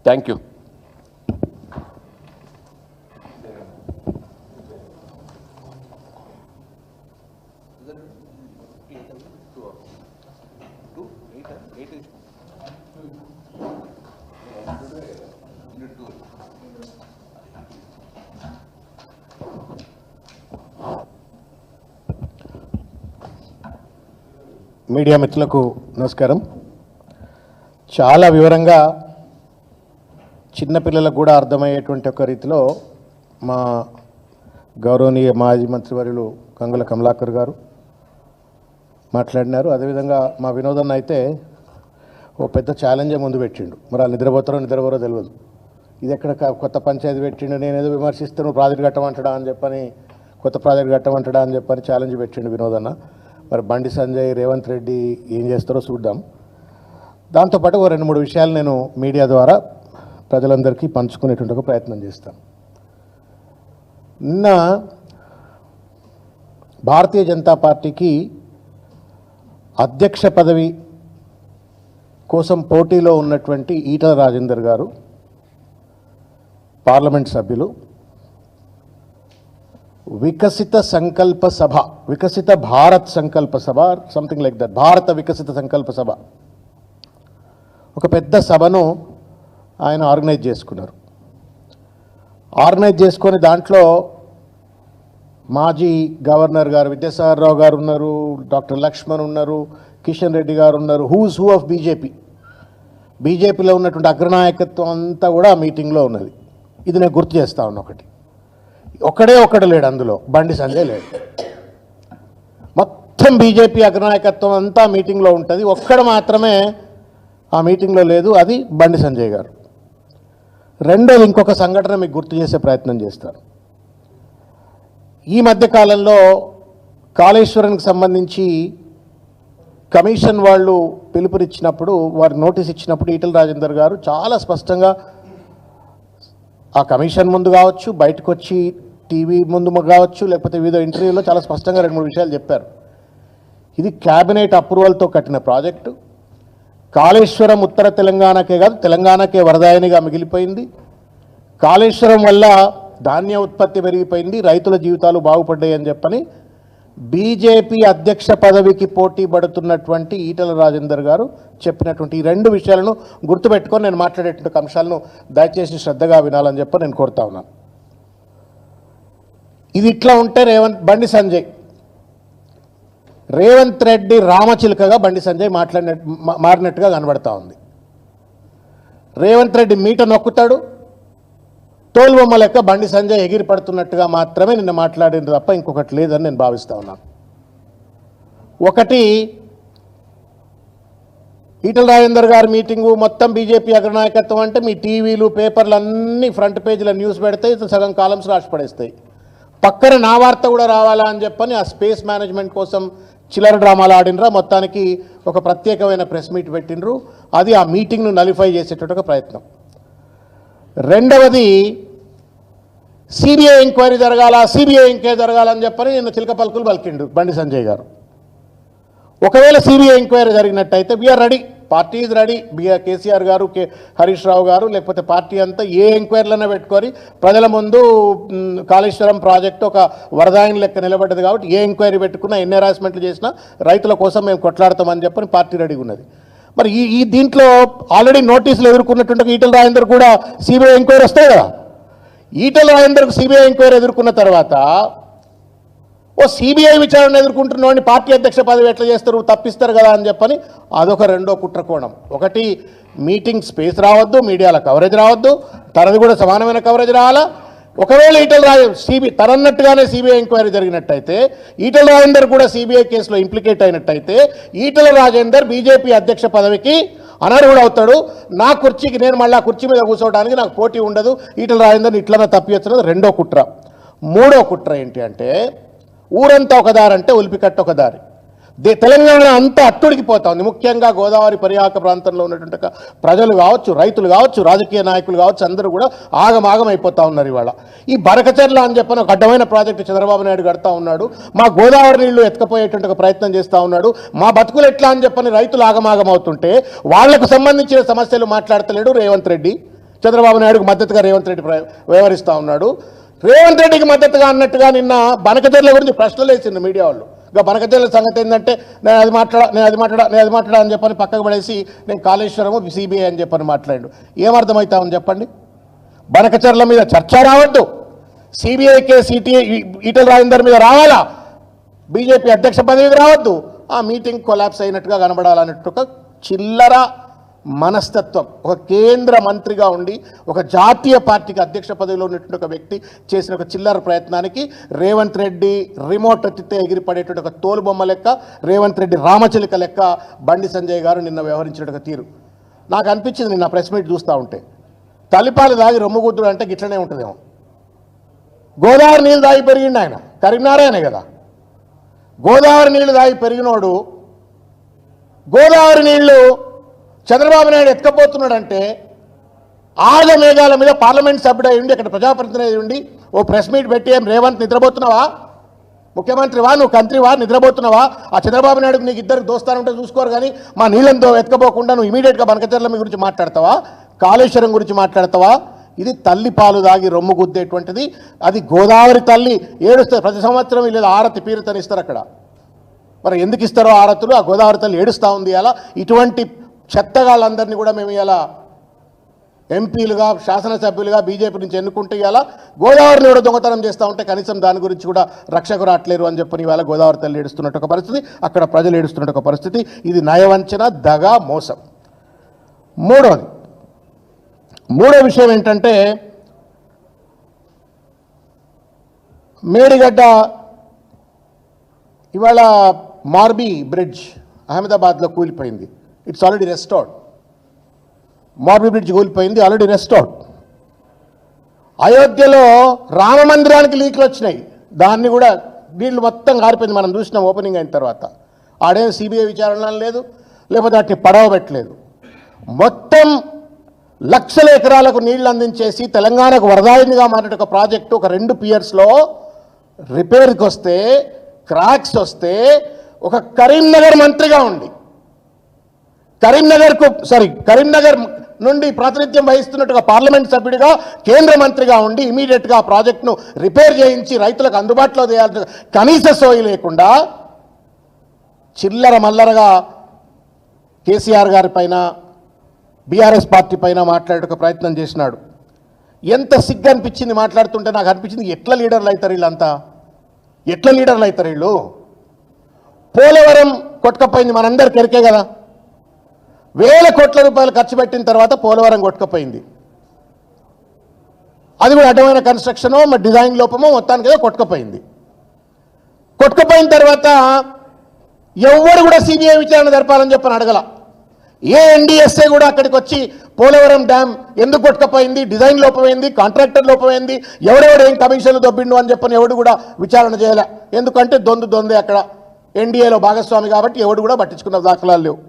Thank you. మీడియా మిత్రులకు నమస్కారం. చాలా వివరంగా చిన్నపిల్లలకు కూడా అర్థమయ్యేటువంటి ఒక రీతిలో మా గౌరవనీయ మాజీ మంత్రివర్యులు గంగుల కమలాకర్ గారు మాట్లాడినారు. అదేవిధంగా మా వినోదన్న అయితే ఓ పెద్ద ఛాలెంజే ముందు పెట్టిండు. మరి వాళ్ళు నిద్రపోరో తెలియదు. ఇది ఎక్కడ కొత్త పంచాయతీ పెట్టిండు, నేనేదో విమర్శిస్తే నువ్వు ప్రాజెక్ట్ కట్టమంటాడా అని చెప్పని, కొత్త ప్రాజెక్ట్ కట్టమంటాడా అని చెప్పని ఛాలెంజ్ పెట్టిండు వినోదన్న. మరి బండి సంజయ్, రేవంత్ రెడ్డి ఏం చేస్తారో చూద్దాం. దాంతోపాటు ఓ 2-3 విషయాలు నేను మీడియా ద్వారా ప్రజలందరికీ పంచుకునేటువంటి ఒక ప్రయత్నం చేస్తాను. నిన్న భారతీయ జనతా పార్టీకి అధ్యక్ష పదవి కోసం పోటీలో ఉన్నటువంటి ఈటల రాజేందర్ గారు, పార్లమెంట్ సభ్యులు, వికసిత సంకల్ప సభ, వికసిత భారత్ సంకల్ప సభ, సంథింగ్ లైక్ దట్, భారత వికసిత సంకల్ప సభ, ఒక పెద్ద సభను ఆయన ఆర్గనైజ్ చేసుకున్నారు. ఆర్గనైజ్ చేసుకొని దాంట్లో మాజీ గవర్నర్ గారు విద్యాసాగర్ రావు గారు ఉన్నారు, డాక్టర్ లక్ష్మణ్ ఉన్నారు, కిషన్ రెడ్డి గారు ఉన్నారు, హూస్ హూ ఆఫ్ బీజేపీలో ఉన్నటువంటి అగ్రనాయకత్వం అంతా కూడా మీటింగ్లో ఉన్నది. ఇది నేను గుర్తు చేస్తా ఉన్నా. ఒకడు లేడు అందులో, బండి సంజయ్ లేడు. మొత్తం బీజేపీ అగ్రనాయకత్వం అంతా మీటింగ్లో ఉంటుంది, ఒక్కడు మాత్రమే ఆ మీటింగ్లో లేదు, అది బండి సంజయ్ గారు. రెండోది ఇంకొక సంఘటన మీకు గుర్తు చేసే ప్రయత్నం చేస్తారు. ఈ మధ్యకాలంలో కాళేశ్వరానికి సంబంధించి కమిషన్ వాళ్ళు పిలుపునిచ్చినప్పుడు, వారి నోటీస్ ఇచ్చినప్పుడు ఈటల రాజేందర్ గారు చాలా స్పష్టంగా ఆ కమిషన్ ముందు కావచ్చు, బయటకు వచ్చి టీవీ ముందు కావచ్చు, లేకపోతే వివిధ ఇంటర్వ్యూలో చాలా స్పష్టంగా 2-3 విషయాలు చెప్పారు. ఇది క్యాబినెట్ అప్రూవల్తో కట్టిన ప్రాజెక్టు. కాళేశ్వరం ఉత్తర తెలంగాణకే కాదు, తెలంగాణకే వరదాయనిగా మిగిలిపోయింది. కాళేశ్వరం వల్ల ధాన్య ఉత్పత్తి పెరిగిపోయింది, రైతుల జీవితాలు బాగుపడ్డాయి అని చెప్పని బీజేపీ అధ్యక్ష పదవికి పోటీ పడుతున్నటువంటి ఈటల రాజేందర్ గారు చెప్పినటువంటి ఈ 2 విషయాలను గుర్తుపెట్టుకొని నేను మాట్లాడేటువంటి అంశాలను దయచేసి శ్రద్ధగా వినాలని చెప్పి నేను కోరుతా ఉన్నాను. ఇది ఇట్లా ఉంటే బండి సంజయ్, రేవంత్ రెడ్డి రామచిలుకగా బండి సంజయ్ మారినట్టుగా కనబడతా ఉంది. రేవంత్ రెడ్డి మీట నొక్కుతాడు, తోలుబొమ్మ లెక్క బండి సంజయ్ ఎగిరి పడుతున్నట్టుగా మాత్రమే నిన్న మాట్లాడింది తప్ప ఇంకొకటి లేదని నేను భావిస్తా ఉన్నాను. ఒకటి, ఈటల రాజేందర్ గారి మీటింగు మొత్తం బీజేపీ అగ్రనాయకత్వం అంటే మీ టీవీలు, పేపర్లు అన్నీ ఫ్రంట్ పేజీలో న్యూస్ పెడతాయి, సగం కాలమ్స్ రాసి పడేస్తాయి. పక్కన నా వార్త కూడా రావాలా అని చెప్పని ఆ స్పేస్ మేనేజ్మెంట్ కోసం చిల్లర డ్రామాలు ఆడినరా, మొత్తానికి ఒక ప్రత్యేకమైన ప్రెస్ మీట్ పెట్టినరు. అది ఆ మీటింగ్ను నలిఫై చేసేటువంటి ఒక ప్రయత్నం. రెండవది, సిబిఐ ఎంక్వైరీ జరగాలని చెప్పని నిన్న చిలక పలుకులు పలికిండు బండి సంజయ్ గారు. ఒకవేళ CBI enquiry జరిగినట్టయితే we are ready, party is ready. KCR గారు, హరీష్ రావు గారు, లేకపోతే పార్టీ అంతా ఏ ఎంక్వైరీలైనా పెట్టుకొని ప్రజల ముందు కాళేశ్వరం ప్రాజెక్టు ఒక వరదాయిని లెక్క నిలబడ్డది కాబట్టి ఏ ఎంక్వైరీ పెట్టుకున్నా, ఎన్ని హెరాస్మెంట్లు చేసినా రైతుల కోసం మేము కొట్లాడతామని చెప్పని పార్టీ రెడీగా ఉన్నది. మరి ఈ దీంట్లో ఆల్రెడీ నోటీసులు ఎదుర్కొన్నటువంటి ఈటల రాజేందర్ కూడా సిబిఐ ఎంక్వైరీ వస్తాయి కదా. ఈటల రాజేందర్కు సిబిఐ ఎంక్వైరీ ఎదుర్కొన్న తర్వాత ఓ సిబిఐ విచారణ ఎదుర్కొంటున్నవాడిని పార్టీ అధ్యక్ష పదవి ఎట్లా చేస్తారు, తప్పిస్తారు కదా అని చెప్పని అదొక రెండో కుట్రకోణం. ఒకటి, మీటింగ్ స్పేస్ రావద్దు, మీడియాల కవరేజ్ రావద్దు, తనది కూడా సమానమైన కవరేజ్ రావాలా. ఒకవేళ ఈటల రాజేందర్ తనన్నట్టుగానే సిబిఐ ఎంక్వైరీ జరిగినట్టయితే, ఈటల రాజేందర్ కూడా సిబిఐ కేసులో ఇంప్లికేట్ అయినట్టయితే, ఈటల రాజేందర్ బీజేపీ అధ్యక్ష పదవికి అనర్హుడు అవుతాడు. నా కుర్చీకి నేను మళ్ళీ ఆ కుర్చీ మీద కూర్చోవడానికి నాకు పోటీ ఉండదు, ఈటల రాజేందర్ని ఇట్లనే తప్పివచ్చున్నది రెండో కుట్ర. మూడో కుట్ర ఏంటి అంటే, ఊరంతా ఒక దారి అంటే ఉలిపికట్ట ఒక దారి. తెలంగాణ అంతా అట్టుడికిపోతా ఉంది. ముఖ్యంగా గోదావరి పరివాహక ప్రాంతంలో ఉన్నటువంటి ప్రజలు కావచ్చు, రైతులు కావచ్చు, రాజకీయ నాయకులు కావచ్చు, అందరూ కూడా ఆగమాగం అయిపోతూ ఉన్నారు. ఇవాళ ఈ బరకచెర్ల అని చెప్పని ఒక అడ్డమైన ప్రాజెక్టు చంద్రబాబు నాయుడు కడతా ఉన్నాడు. మా గోదావరి నీళ్లు ఎత్తుకపోయేటువంటి ఒక ప్రయత్నం చేస్తూ ఉన్నాడు. మా బతుకులు ఎట్లా అని చెప్పని రైతులు ఆగమాగం అవుతుంటే వాళ్లకు సంబంధించిన సమస్యలు మాట్లాడతలేడు రేవంత్ రెడ్డి. చంద్రబాబు నాయుడుకు మద్దతుగా రేవంత్ రెడ్డి వ్యవహరిస్తూ ఉన్నాడు. రేవంత్ రెడ్డికి మద్దతుగా అన్నట్టుగా నిన్న బనకచెర్ల గురించి ప్రశ్నలు వేసింది మీడియా వాళ్ళు. ఇంకా బనకచెర్ల సంగతి ఏంటంటే నేను అది మాట్లాడా అని చెప్పని పక్కకు పడేసి నేను కాళేశ్వరము సిబిఐ అని చెప్పని మాట్లాడు. ఏమర్థమవుతామని చెప్పండి. బనకచెర్ల మీద చర్చ రావద్దు, సిబిఐ కేసు ఈటల రాజేందర్ మీద రావాలా, బీజేపీ అధ్యక్ష పదవికి రావద్దు, ఆ మీటింగ్ కొలాప్స్ అయినట్టుగా కనబడాలన్నట్టు ఒక చిల్లర మనస్తత్వం. ఒక కేంద్ర మంత్రిగా ఉండి ఒక జాతీయ పార్టీకి అధ్యక్ష పదవిలో ఉన్నటువంటి ఒక వ్యక్తి చేసిన ఒక చిల్లర ప్రయత్నానికి రేవంత్ రెడ్డి రిమోట్ ఎత్తితే ఎగిరిపడేటువంటి ఒక తోలుబొమ్మ లెక్క, రేవంత్ రెడ్డి రామచిలుక లెక్క బండి సంజయ్ గారు నిన్న వ్యవహరించిన ఒక తీరు నాకు అనిపించింది. నిన్న ప్రెస్ మీట్ చూస్తూ ఉంటే తలిపాలు దాగి రొమ్ముగుద్దుడు అంటే గిట్లనే ఉంటుందేమో. గోదావరి నీళ్ళు దాగి పెరిగిండు ఆయన, కరీంనారాయణ కదా. గోదావరి నీళ్లు దాగి పెరిగినోడు గోదావరి నీళ్లు చంద్రబాబు నాయుడు ఎత్తుకపోతున్నాడంటే ఆగమేఘాల మీద పార్లమెంట్ సభ్యుడై ఉండి అక్కడ ప్రజాప్రతినిధి ఉండి ఓ ప్రెస్ మీట్ పెట్టి ఏం రేవంత్ నిద్రపోతున్నావా, ముఖ్యమంత్రివా, నువ్వు కంత్రివా, నిద్రపోతున్నావా? ఆ చంద్రబాబు నాయుడుకు నీకు ఇద్దరికి దోస్తానుంటే చూసుకోరు, కానీ మా నీళ్ళంతో ఎత్తుకపోకుండా నువ్వు ఇమీడియట్గా బనకచర్ల గురించి మాట్లాడతావా, కాళేశ్వరం గురించి మాట్లాడతావా? ఇది తల్లి పాలు దాగి రొమ్ము గుద్దేటువంటిది. అది గోదావరి తల్లి ఏడుస్తుంది ప్రతి సంవత్సరం. లేదా ఆరతి పీరతని ఇస్తారు అక్కడ. మరి ఎందుకు ఇస్తారో ఆరతులు? ఆ గోదావరి తల్లి ఏడుస్తూ ఉంది. అలా ఇటువంటి చెత్తగాళ్ళందరినీ కూడా మేము ఇలా ఎంపీలుగా శాసనసభ్యులుగా బీజేపీ నుంచి ఎన్నుకుంటే ఇలా గోదావరిని కూడా దొంగతనం చేస్తూ ఉంటే కనీసం దాని గురించి కూడా రక్షకు రావట్లేరు అని చెప్పని ఇవాళ గోదావరి తల్లి ఏడుస్తున్నట్టు ఒక పరిస్థితి, అక్కడ ప్రజలు ఏడుస్తున్నట్టు ఒక పరిస్థితి. ఇది నయవంచన, దగా, మోసం. మూడో విషయం ఏంటంటే మేడిగడ్డ ఇవాళ మార్బీ బ్రిడ్జ్ అహ్మదాబాద్లో కూలిపోయింది. It's already restored. Morbi bridge కూలిపోయింది, ఆల్రెడీ రెస్టోర్డ్. అయోధ్యలో రామ మందిరానికి లీక్లు వచ్చినాయి, దాన్ని కూడా నీళ్లు మొత్తం కారిపోయింది. మనం చూసినాం ఓపెనింగ్ అయిన తర్వాత. ఆడేం సిబిఐ విచారణ లేదు, లేకపోతే వాటిని పడవ పెట్టలేదు. మొత్తం లక్షల ఎకరాలకు నీళ్లు అందించేసి తెలంగాణకు వరదాయినిగా మారిన ఒక ప్రాజెక్టు ఒక 2 పియర్స్లో రిపేర్కి వస్తే, క్రాక్స్ వస్తే, ఒక కరీంనగర్ మంత్రిగా ఉండి కరీంనగర్ నుండి ప్రాతినిధ్యం వహిస్తున్నట్టుగా పార్లమెంట్ సభ్యుడిగా కేంద్ర మంత్రిగా ఉండి ఇమీడియట్గా ఆ ప్రాజెక్టును రిపేర్ చేయించి రైతులకు అందుబాటులో చేయాల్సిన కనీస సోయి లేకుండా చిల్లర మల్లరగా కేసీఆర్ గారి పైన, బీఆర్ఎస్ పార్టీ పైన మాట్లాడే ప్రయత్నం చేసినాడు. ఎంత సిగ్గు అనిపించింది మాట్లాడుతుంటే. నాకు అనిపించింది ఎట్లా లీడర్లు అవుతారు వీళ్ళంతా, ఎట్లా లీడర్లు అవుతారు వీళ్ళు. పోలవరం కొట్టుకపోయింది, మనందరికి ఎరికే కదా. వేల కోట్ల రూపాయలు ఖర్చు పెట్టిన తర్వాత పోలవరం కొట్టుకపోయింది. అది కూడా అడ్డమైన కన్స్ట్రక్షనో మరి డిజైన్ లోపమో మొత్తానికి ఏదో కొట్టుకపోయింది. కొట్టుకపోయిన తర్వాత ఎవరు కూడా సిబిఐ విచారణ జరపాలని చెప్పని అడగల. ఏ ఎన్డీఎస్ఏ కూడా అక్కడికి వచ్చి పోలవరం డ్యామ్ ఎందుకు కొట్టుకపోయింది, డిజైన్ లోపమైంది, కాంట్రాక్టర్ లోపమైంది, ఎవరెవడు ఏం కమిషన్లు దొబ్బిండు అని చెప్పని ఎవడు కూడా విచారణ చేయలే. ఎందుకంటే దొందే అక్కడ ఎన్డీఏలో భాగస్వామి కాబట్టి ఎవడు కూడా పట్టించుకున్న దాఖలాలు లేవు.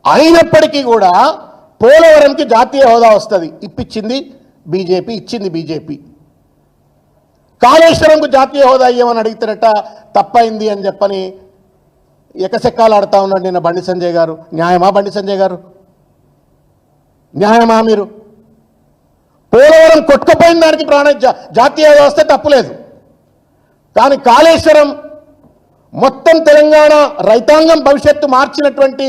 అయినప్పటికీ కూడా పోలవరంకి జాతీయ హోదా వస్తుంది, ఇప్పించింది బీజేపీ, ఇచ్చింది బీజేపీ. కాళేశ్వరంకు జాతీయ హోదా ఇవ్వమని అడిగితేనట తప్పైంది అని చెప్పని ఎకసెక్కాలు ఆడుతూ ఉన్నాడు నిన్న బండి సంజయ్ గారు. న్యాయమా బండి సంజయ్ గారు? న్యాయమా? మీరు పోలవరం కొట్టుకుపోయిన దానికి జాతీయ హోదా వస్తే తప్పులేదు, కానీ కాళేశ్వరం మొత్తం తెలంగాణ రైతాంగం భవిష్యత్తు మార్చినటువంటి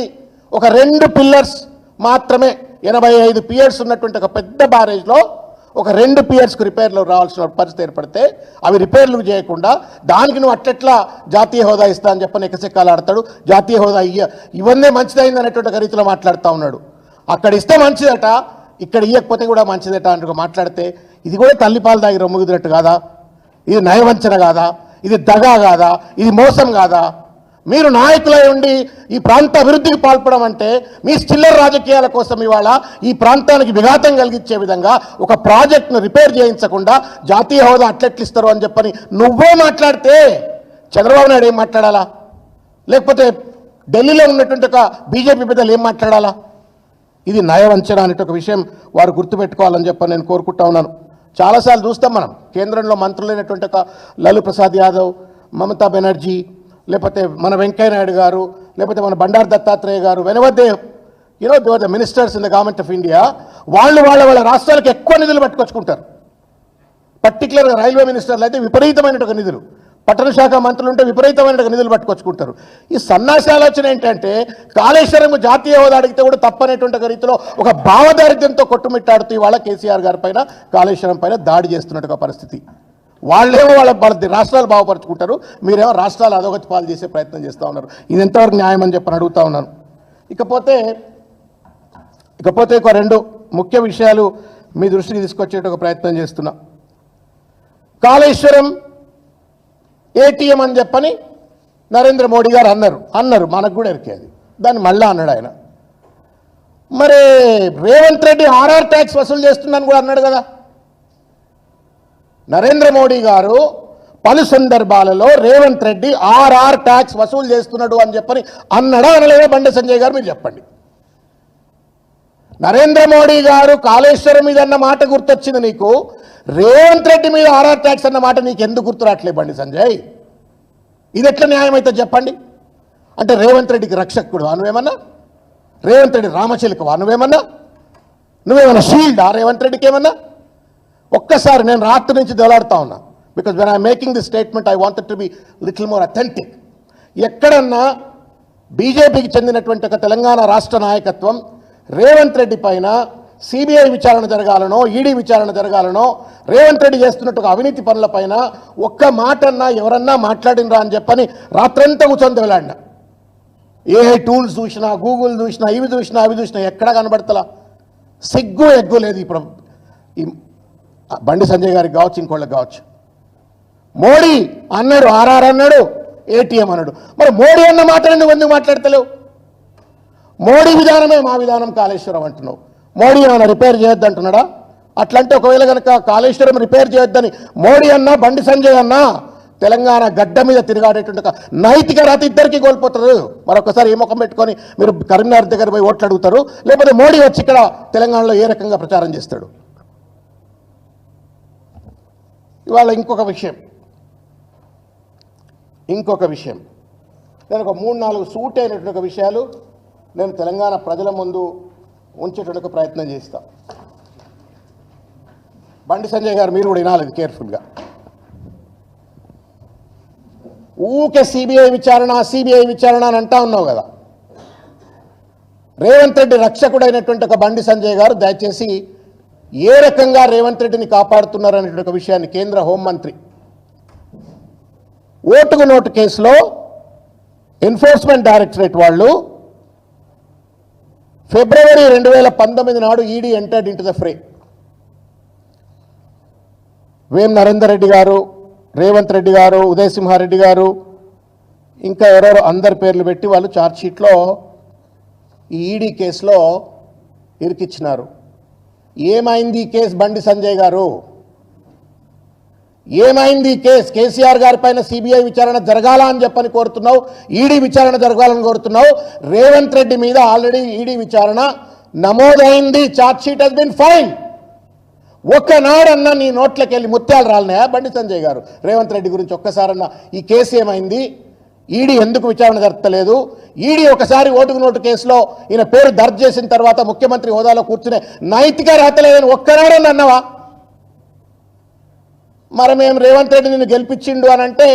ఒక 2 పిల్లర్స్ మాత్రమే, 85 పియర్స్ ఉన్నటువంటి ఒక పెద్ద బ్యారేజ్లో ఒక 2 పియర్స్కు రిపేర్లు రావాల్సిన పరిస్థితి ఏర్పడితే అవి రిపేర్లు చేయకుండా దానికి నువ్వు అట్లెట్లా జాతీయ హోదా ఇస్తా అని చెప్పని ఎకసెక్కాలు ఆడతాడు. జాతీయ హోదా ఇవన్నీ మంచిదైంది అనేటువంటి ఒక రీతిలో మాట్లాడుతూ ఉన్నాడు. అక్కడ ఇస్తే మంచిదట, ఇక్కడ ఇవ్వకపోతే కూడా మంచిదట అంటూ మాట్లాడితే ఇది కూడా తల్లిపాలు దాగి రొమ్ముగుదినట్టు కాదా? ఇది నయవంచన కాదా? ఇది దగా కాదా? ఇది మోసం కాదా? మీరు నాయకులై ఉండి ఈ ప్రాంత అభివృద్ధికి పాల్పడడం అంటే మీ చిల్లర రాజకీయాల కోసం ఇవాళ ఈ ప్రాంతానికి విఘాతం కలిగించే విధంగా ఒక ప్రాజెక్ట్ను రిపేర్ చేయించకుండా జాతీయ హోదా అట్లెట్లిస్తారు అని చెప్పని నువ్వే మాట్లాడితే చంద్రబాబు నాయుడు ఏం మాట్లాడాలా? లేకపోతే ఢిల్లీలో ఉన్నటువంటి ఒక బీజేపీ పెద్దలు ఏం మాట్లాడాలా? ఇది నయవంచన అనే ఒక విషయం వారు గుర్తుపెట్టుకోవాలని చెప్పని నేను కోరుకుంటా ఉన్నాను. చాలాసార్లు చూస్తాం మనం కేంద్రంలో మంత్రులైనటువంటి ఒక లాలూ ప్రసాద్ యాదవ్, మమతా బెనర్జీ, లేకపోతే మన వెంకయ్య నాయుడు గారు, లేకపోతే మన బండారు దత్తాత్రేయ గారు, వెనవద్దే they are the ministers in the government of India. వాళ్ళ రాష్ట్రాలకు ఎక్కువ నిధులు పట్టుకొచ్చుకుంటారు. పర్టికులర్గా రైల్వే మినిస్టర్లు అయితే విపరీతమైన నిధులు, పట్టణ శాఖ మంత్రులు ఉంటే విపరీతమైన నిధులు పట్టుకొచ్చుకుంటారు. ఈ సన్నాసి ఆలోచన ఏంటంటే కాళేశ్వరం జాతీయ హోదా అడిగితే కూడా తప్పనేటువంటి రీతిలో ఒక భావదారిద్ర్యంతో కొట్టుమిట్టాడుతూ ఇవాళ కేసీఆర్ గారి పైన, కాళేశ్వరం పైన దాడి చేస్తున్నట్టుగా పరిస్థితి. వాళ్ళేమో వాళ్ళ రాష్ట్రాలు బాగుపరుచుకుంటారు, మీరేమో రాష్ట్రాలు అధోగతి పాలు చేసే ప్రయత్నం చేస్తూ ఉన్నారు. ఇది ఎంతవరకు న్యాయం అని చెప్పని అడుగుతా ఉన్నాను. ఇకపోతే ఒక రెండు ముఖ్య విషయాలు మీ దృష్టికి తీసుకొచ్చేట ఒక ప్రయత్నం చేస్తున్నా. కాళేశ్వరం ఏటీఎం అని చెప్పని నరేంద్ర మోడీ గారు అన్నారు మనకు కూడా ఎరికేది, దాన్ని మళ్ళా అన్నాడు ఆయన. మరి రేవంత్ రెడ్డి ఆర్ఆర్ ట్యాక్స్ వసూలు చేస్తున్నాను కూడా అన్నాడు కదా. నరేంద్ర మోడీ గారు పలు సందర్భాలలో రేవంత్ రెడ్డి ఆర్ఆర్ ట్యాక్స్ వసూలు చేస్తున్నాడు అని చెప్పని అన్నాడా అనలేదా? బండి సంజయ్ గారు మీరు చెప్పండి. నరేంద్ర మోడీ గారు కాళేశ్వరం మీద అన్న మాట గుర్తొచ్చింది నీకు, రేవంత్ రెడ్డి మీద ఆర్ఆర్ ట్యాక్స్ అన్న మాట నీకు ఎందుకు గుర్తు రావట్లేదు బండి సంజయ్? ఇది ఎట్లా న్యాయం అయితే చెప్పండి. అంటే రేవంత్ రెడ్డికి రక్షకుడు నువ్వేమన్నా? రేవంత్ రెడ్డి రామచిలకవా నువ్వేమన్నా షీల్డా రేవంత్ రెడ్డికి ఏమన్నా? ఒక్కసారి నేను రాత్రి నుంచి దొలాడుతా ఉన్నా, because when I making this statement I wanted to be little more authentic. ఎక్కడన్నా బీజేపీకి చెందినటువంటి ఒక తెలంగాణ రాష్ట్ర నాయకత్వం రేవంత్ రెడ్డి పైన సిబిఐ విచారణ జరగాలనో ఈడీ విచారణ జరగాలనో రేవంత్ రెడ్డి చేస్తున్నట్టు అవినీతి పనుల పైన ఒక్క మాటన్నా ఎవరన్నా మాట్లాడినరా అని చెప్పని రాత్రంతా కూర్చొని వెళ్ళాడిన. ఏ టూల్స్ చూసినా, గూగుల్ చూసినా, ఇవి చూసినా అవి చూసినా ఎక్కడా కనబడతలా. సిగ్గు ఎగ్గు లేదు ఇప్పుడు ఈ బండి సంజయ్ గారికి కావచ్చు, ఇంకోళ్ళకి కావచ్చు. మోడీ అన్నాడు ఆర్ఆర్ అన్నాడు, ఏటీఎం అన్నాడు. మరి మోడీ అన్న మాటలు నువ్వు ఎందుకు మాట్లాడతలేవు? మోడీ విధానమే మా విధానం కాళేశ్వరం అంటున్నావు. మోడీ ఏమైనా రిపేర్ చేయొద్దు అంటున్నాడా? అట్లంటే ఒకవేళ కనుక కాళేశ్వరం రిపేర్ చేయొద్దని మోడీ అన్నా బండి సంజయ్ అన్నా తెలంగాణ గడ్డ మీద తిరిగాడేటువంటి ఒక నైతిక రాత ఇద్దరికి కోల్పోతారు. మరొకసారి ఏ ముఖం పెట్టుకొని మీరు కరీంనగర్ దగ్గర పోయి ఓట్లు అడుగుతారు, లేకపోతే మోడీ వచ్చి ఇక్కడ తెలంగాణలో ఏ రకంగా ప్రచారం చేస్తాడు? ఇవాళ ఇంకొక విషయం నేను ఒక 3-4 సూట్ అయినటువంటి ఒక విషయాలు నేను తెలంగాణ ప్రజల ముందు ఉంచేటువంటి ప్రయత్నం చేస్తా. బండి సంజయ్ గారు మీరు కూడా వినాలి కేర్ఫుల్గా. ఊకే సిబిఐ విచారణ అని అంటా ఉన్నావు కదా. రేవంత్ రెడ్డి రక్షకుడైనటువంటి ఒక బండి సంజయ్ గారు దయచేసి ఏ రకంగా రేవంత్ రెడ్డిని కాపాడుతున్నారనేటువంటి ఒక విషయాన్ని కేంద్ర హోంమంత్రి ఓటుకు నోటు కేసులో ఎన్ఫోర్స్మెంట్ డైరెక్టరేట్ వాళ్ళు ఫిబ్రవరి 2019 నాడు ED entered into the fray. Vem Narender Reddy గారు, రేవంత్ రెడ్డి గారు, ఉదయ్ సింహారెడ్డి గారు, ఇంకా ఎవరెవరో అందరి పేర్లు పెట్టి వాళ్ళు ఛార్జ్షీట్లో ఈ ఈడీ కేసులో ఇరికిచ్చినారు. ఏమైంది ఈ కేసు బండి సంజయ్ గారు? ఏమైంది ఈ కేసు? కేసీఆర్ గారి పైన సిబిఐ విచారణ జరగాల అని చెప్పని కోరుతున్నావు, ఈడీ విచారణ జరగాలని కోరుతున్నావు. రేవంత్ రెడ్డి మీద ఆల్రెడీ ఈడీ విచారణ నమోదైంది, ఛార్జ్షీట్ హస్ బీన్ ఫైల్డ్. ఒక్కనాడన్నా నీ నోట్లకి వెళ్ళి ముత్యాలు రాలినాయా బండి సంజయ్ గారు? రేవంత్ రెడ్డి గురించి ఒక్కసారన్నా ఈ కేసు ఏమైంది, ఈడీ ఎందుకు విచారణ జరపలేదు, ఈడీ ఒకసారి ఓటుకు నోటు కేసులో ఈయన పేరు దర్జ్ చేసిన తర్వాత ముఖ్యమంత్రి హోదాలో కూర్చునే నైతిక రాతలేదని ఒక్కనాడన్నా అన్నవా? మరి మేము రేవంత్ రెడ్డి నిన్ను గెలిపించిండు అని అంటే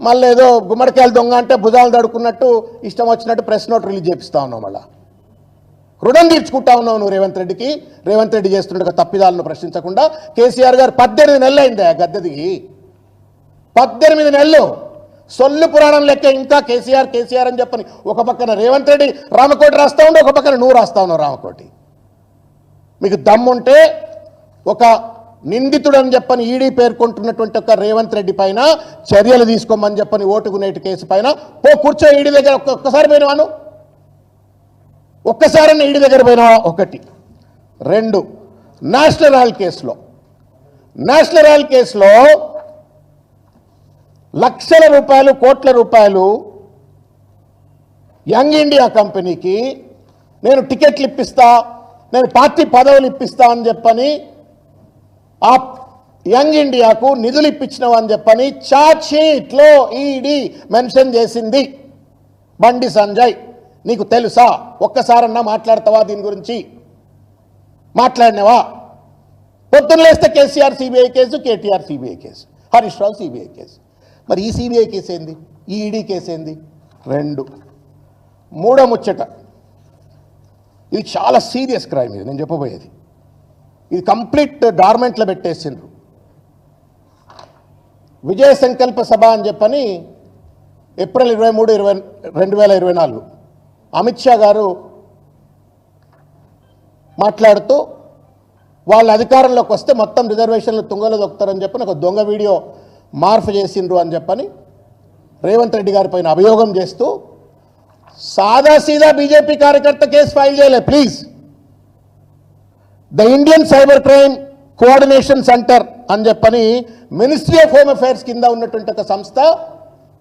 మళ్ళీ ఏదో గుమ్మడికాయలు దొంగ అంటే భుజాలు దడుకున్నట్టు ఇష్టం వచ్చినట్టు ప్రెస్ నోట్ రిలీజ్ చేపిస్తా ఉన్నావు. మళ్ళా రుణం తీర్చుకుంటా ఉన్నావు నువ్వు రేవంత్ రెడ్డికి. రేవంత్ రెడ్డి చేస్తుండగా తప్పిదాలను ప్రశ్నించకుండా కేసీఆర్ గారు 18 నెలలు అయింది గద్దెదిగి. 18 నెలలు సొల్లు పురాణం లెక్క ఇంకా కేసీఆర్ అని చెప్పని ఒక పక్కన రేవంత్ రెడ్డి రామకోటి రాస్తా ఉండే, ఒక పక్కన నువ్వు రాస్తా ఉన్నావు రామకోటి. మీకు దమ్ముంటే ఒక నిందితుడు అని చెప్పని ఈడీ పేర్కొంటున్నటువంటి ఒక రేవంత్ రెడ్డి పైన చర్యలు తీసుకోమని చెప్పని ఓటుకు నేటి కేసు పైన కూర్చో ఈడీ దగ్గర. ఒక్కసారి పోయినవాను, ఒక్కసారన్నా ఈడీ దగ్గర పోయినావా? 1. 2, నేషనల్ రాయల్ కేసులో లక్షల రూపాయలు, కోట్ల రూపాయలు యంగ్ ఇండియా కంపెనీకి నేను టికెట్లు ఇప్పిస్తా, నేను పార్టీ పదవులు ఇప్పిస్తా అని చెప్పని ఆ యంగ్ ఇండియాకు నిధులు ఇప్పించినవు అని చెప్పని ఛార్జ్షీట్లో ఈడీ మెన్షన్ చేసింది. బండి సంజయ్ నీకు తెలుసా? ఒక్కసారన్నా మాట్లాడతావా దీని గురించి? మాట్లాడినవా? పొద్దున్న లేస్తే KCR CBI case, KTR CBI case, Harish Rao CBI case. మరి ఈ సిబిఐ కేసు ఏంది, ఈ ఈడీ కేసు ఏంది? 2. 3వ ముచ్చట, ఇది చాలా సీరియస్ క్రైమ్. ఇది నేను చెప్పబోయేది, ఇది కంప్లీట్ డార్మెంట్లో పెట్టేసిండ్రు. విజయ సంకల్ప సభ అని చెప్పని ఏప్రిల్ 23, 2024 అమిత్ షా గారు మాట్లాడుతూ వాళ్ళ అధికారంలోకి వస్తే మొత్తం రిజర్వేషన్లు తుంగలో దొక్కుతారని చెప్పని ఒక దొంగ వీడియో మార్పు చేసిండ్రు అని చెప్పని రేవంత్ రెడ్డి గారి పైన అభియోగం చేస్తూ సాదాసీదా బీజేపీ కార్యకర్త కేసు ఫైల్ చేయలే. Please, the Indian cyber crime coordination centre అని చెప్పని మినిస్ట్రీ ఆఫ్ హోమ్ అఫైర్స్ కింద ఉన్నటువంటి ఒక సంస్థ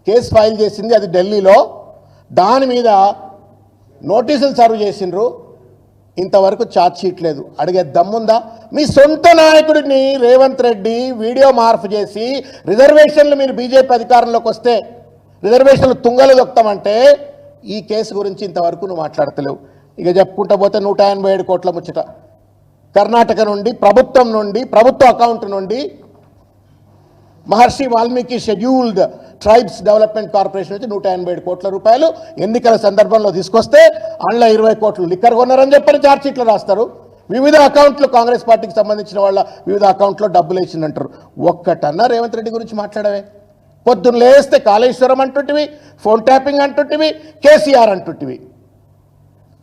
కేసు ఫైల్ చేసింది, అది ఢిల్లీలో. దాని మీద నోటీసులు సర్వ్ చేసిండ్రు, ఇంతవరకు ఛార్జ్ షీట్ లేదు. అడిగే దమ్ముందా? మీ సొంత నాయకుడిని రేవంత్ రెడ్డి వీడియో మార్పు చేసి రిజర్వేషన్లు మీరు బీజేపీ అధికారంలోకి వస్తే రిజర్వేషన్లు తుంగలు దొక్కుతామంటే ఈ కేసు గురించి ఇంతవరకు నువ్వు మాట్లాడతలేవు. ఇక చెప్పుకుంటా పోతే 187 కోట్ల ముచ్చట కర్ణాటక నుండి ప్రభుత్వ అకౌంట్ నుండి Maharshi Valmiki scheduled tribes development corporation నుంచి 187 కోట్ల రూపాయలు ఎన్నికల సందర్భంలో తీసుకొస్తే అందులో 20 కోట్లు లిక్కర్ కొన్నారని చెప్పని ఛార్జ్షీట్లు రాస్తారు. వివిధ అకౌంట్లు కాంగ్రెస్ పార్టీకి సంబంధించిన వాళ్ళ వివిధ అకౌంట్లో డబ్బులు వేసిందంటారు. ఒక్కటన్నా రేవంత్ రెడ్డి గురించి మాట్లాడవే? పొద్దున్న లేస్తే కాళేశ్వరం అంటుంటివి, ఫోన్ ట్యాపింగ్ అంటుంటివి, కేసీఆర్ అంటుంటివి.